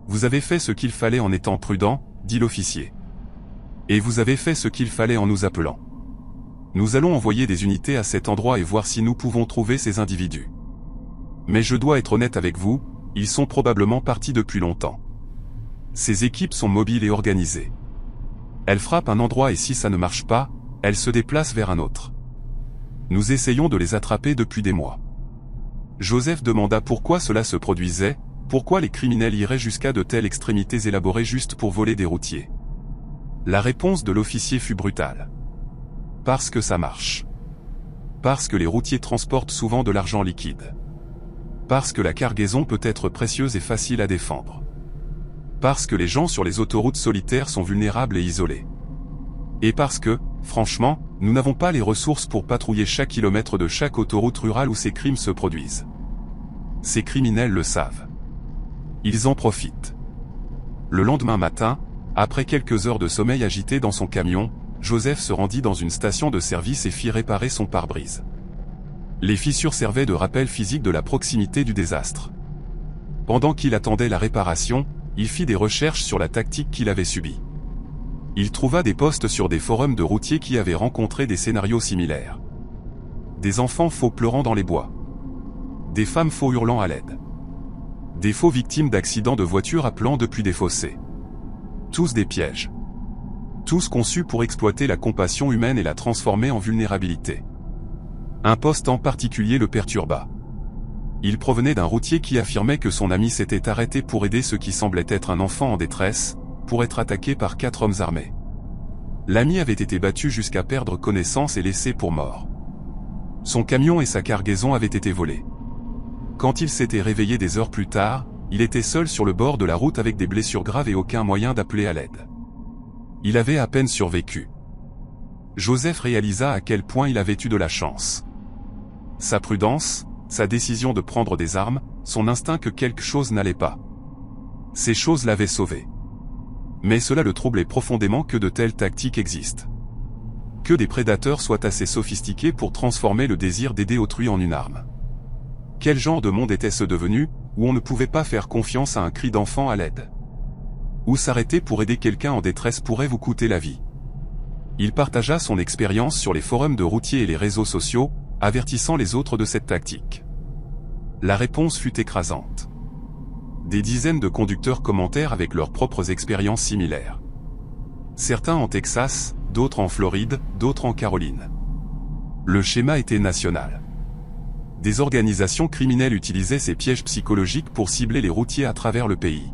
« Vous avez fait ce qu'il fallait en étant prudent, » dit l'officier. « Et vous avez fait ce qu'il fallait en nous appelant. Nous allons envoyer des unités à cet endroit et voir si nous pouvons trouver ces individus. Mais je dois être honnête avec vous, ils sont probablement partis depuis longtemps. Ces équipes sont mobiles et organisées. Elles frappent un endroit et si ça ne marche pas, elles se déplacent vers un autre. Nous essayons de les attraper depuis des mois. » Joseph demanda pourquoi cela se produisait, pourquoi les criminels iraient jusqu'à de telles extrémités élaborées juste pour voler des routiers. La réponse de l'officier fut brutale. Parce que ça marche. Parce que les routiers transportent souvent de l'argent liquide. Parce que la cargaison peut être précieuse et facile à défendre. Parce que les gens sur les autoroutes solitaires sont vulnérables et isolés. Et parce que, franchement, nous n'avons pas les ressources pour patrouiller chaque kilomètre de chaque autoroute rurale où ces crimes se produisent. Ces criminels le savent. Ils en profitent. Le lendemain matin, après quelques heures de sommeil agité dans son camion, Joseph se rendit dans une station de service et fit réparer son pare-brise. Les fissures servaient de rappel physique de la proximité du désastre. Pendant qu'il attendait la réparation, il fit des recherches sur la tactique qu'il avait subie. Il trouva des posts sur des forums de routiers qui avaient rencontré des scénarios similaires. Des enfants faux pleurant dans les bois. Des femmes faux hurlant à l'aide. Des faux victimes d'accidents de voiture appelant depuis des fossés. Tous des pièges. Tous conçus pour exploiter la compassion humaine et la transformer en vulnérabilité. Un post en particulier le perturba. Il provenait d'un routier qui affirmait que son ami s'était arrêté pour aider ce qui semblait être un enfant en détresse, pour être attaqué par 4 hommes armés. L'ami avait été battu jusqu'à perdre connaissance et laissé pour mort. Son camion et sa cargaison avaient été volés. Quand il s'était réveillé des heures plus tard, il était seul sur le bord de la route avec des blessures graves et aucun moyen d'appeler à l'aide. Il avait à peine survécu. Joseph réalisa à quel point il avait eu de la chance. Sa prudence, sa décision de prendre des armes, son instinct que quelque chose n'allait pas. Ces choses l'avaient sauvé. Mais cela le troublait profondément que de telles tactiques existent. Que des prédateurs soient assez sophistiqués pour transformer le désir d'aider autrui en une arme. Quel genre de monde était-ce devenu, où on ne pouvait pas faire confiance à un cri d'enfant à l'aide? Où s'arrêter pour aider quelqu'un en détresse pourrait vous coûter la vie. Il partagea son expérience sur les forums de routiers et les réseaux sociaux, avertissant les autres de cette tactique. La réponse fut écrasante. Des dizaines de conducteurs commentèrent avec leurs propres expériences similaires. Certains en Texas, d'autres en Floride, d'autres en Caroline. Le schéma était national. Des organisations criminelles utilisaient ces pièges psychologiques pour cibler les routiers à travers le pays.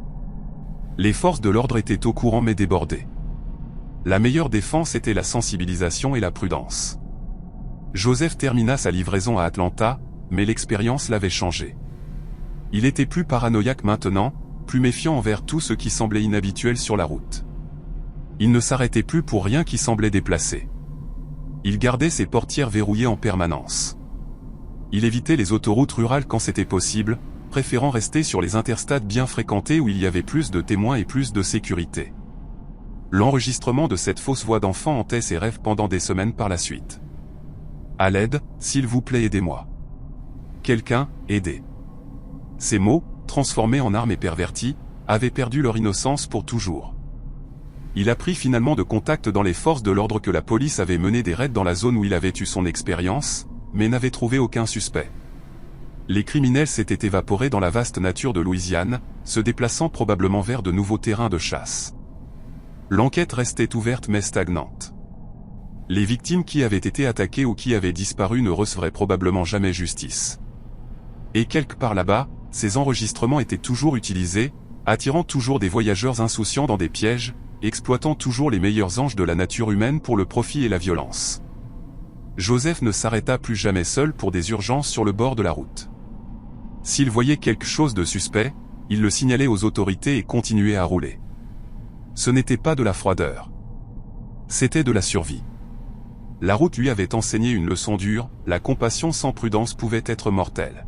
Les forces de l'ordre étaient au courant mais débordées. La meilleure défense était la sensibilisation et la prudence. Joseph termina sa livraison à Atlanta, mais l'expérience l'avait changé. Il était plus paranoïaque maintenant, plus méfiant envers tout ce qui semblait inhabituel sur la route. Il ne s'arrêtait plus pour rien qui semblait déplacé. Il gardait ses portières verrouillées en permanence. Il évitait les autoroutes rurales quand c'était possible, préférant rester sur les interstates bien fréquentés où il y avait plus de témoins et plus de sécurité. L'enregistrement de cette fausse voix d'enfant hantait ses rêves pendant des semaines par la suite. À l'aide, s'il vous plaît, aidez-moi. Quelqu'un, aidez. Ces mots, transformés en armes et pervertis, avaient perdu leur innocence pour toujours. Il apprit finalement de contact dans les forces de l'ordre que la police avait mené des raids dans la zone où il avait eu son expérience, mais n'avait trouvé aucun suspect. Les criminels s'étaient évaporés dans la vaste nature de Louisiane, se déplaçant probablement vers de nouveaux terrains de chasse. L'enquête restait ouverte mais stagnante. Les victimes qui avaient été attaquées ou qui avaient disparu ne recevraient probablement jamais justice. Et quelque part là-bas, ces enregistrements étaient toujours utilisés, attirant toujours des voyageurs insouciants dans des pièges, exploitant toujours les meilleurs anges de la nature humaine pour le profit et la violence. Joseph ne s'arrêta plus jamais seul pour des urgences sur le bord de la route. S'il voyait quelque chose de suspect, il le signalait aux autorités et continuait à rouler. Ce n'était pas de la froideur. C'était de la survie. La route lui avait enseigné une leçon dure, la compassion sans prudence pouvait être mortelle.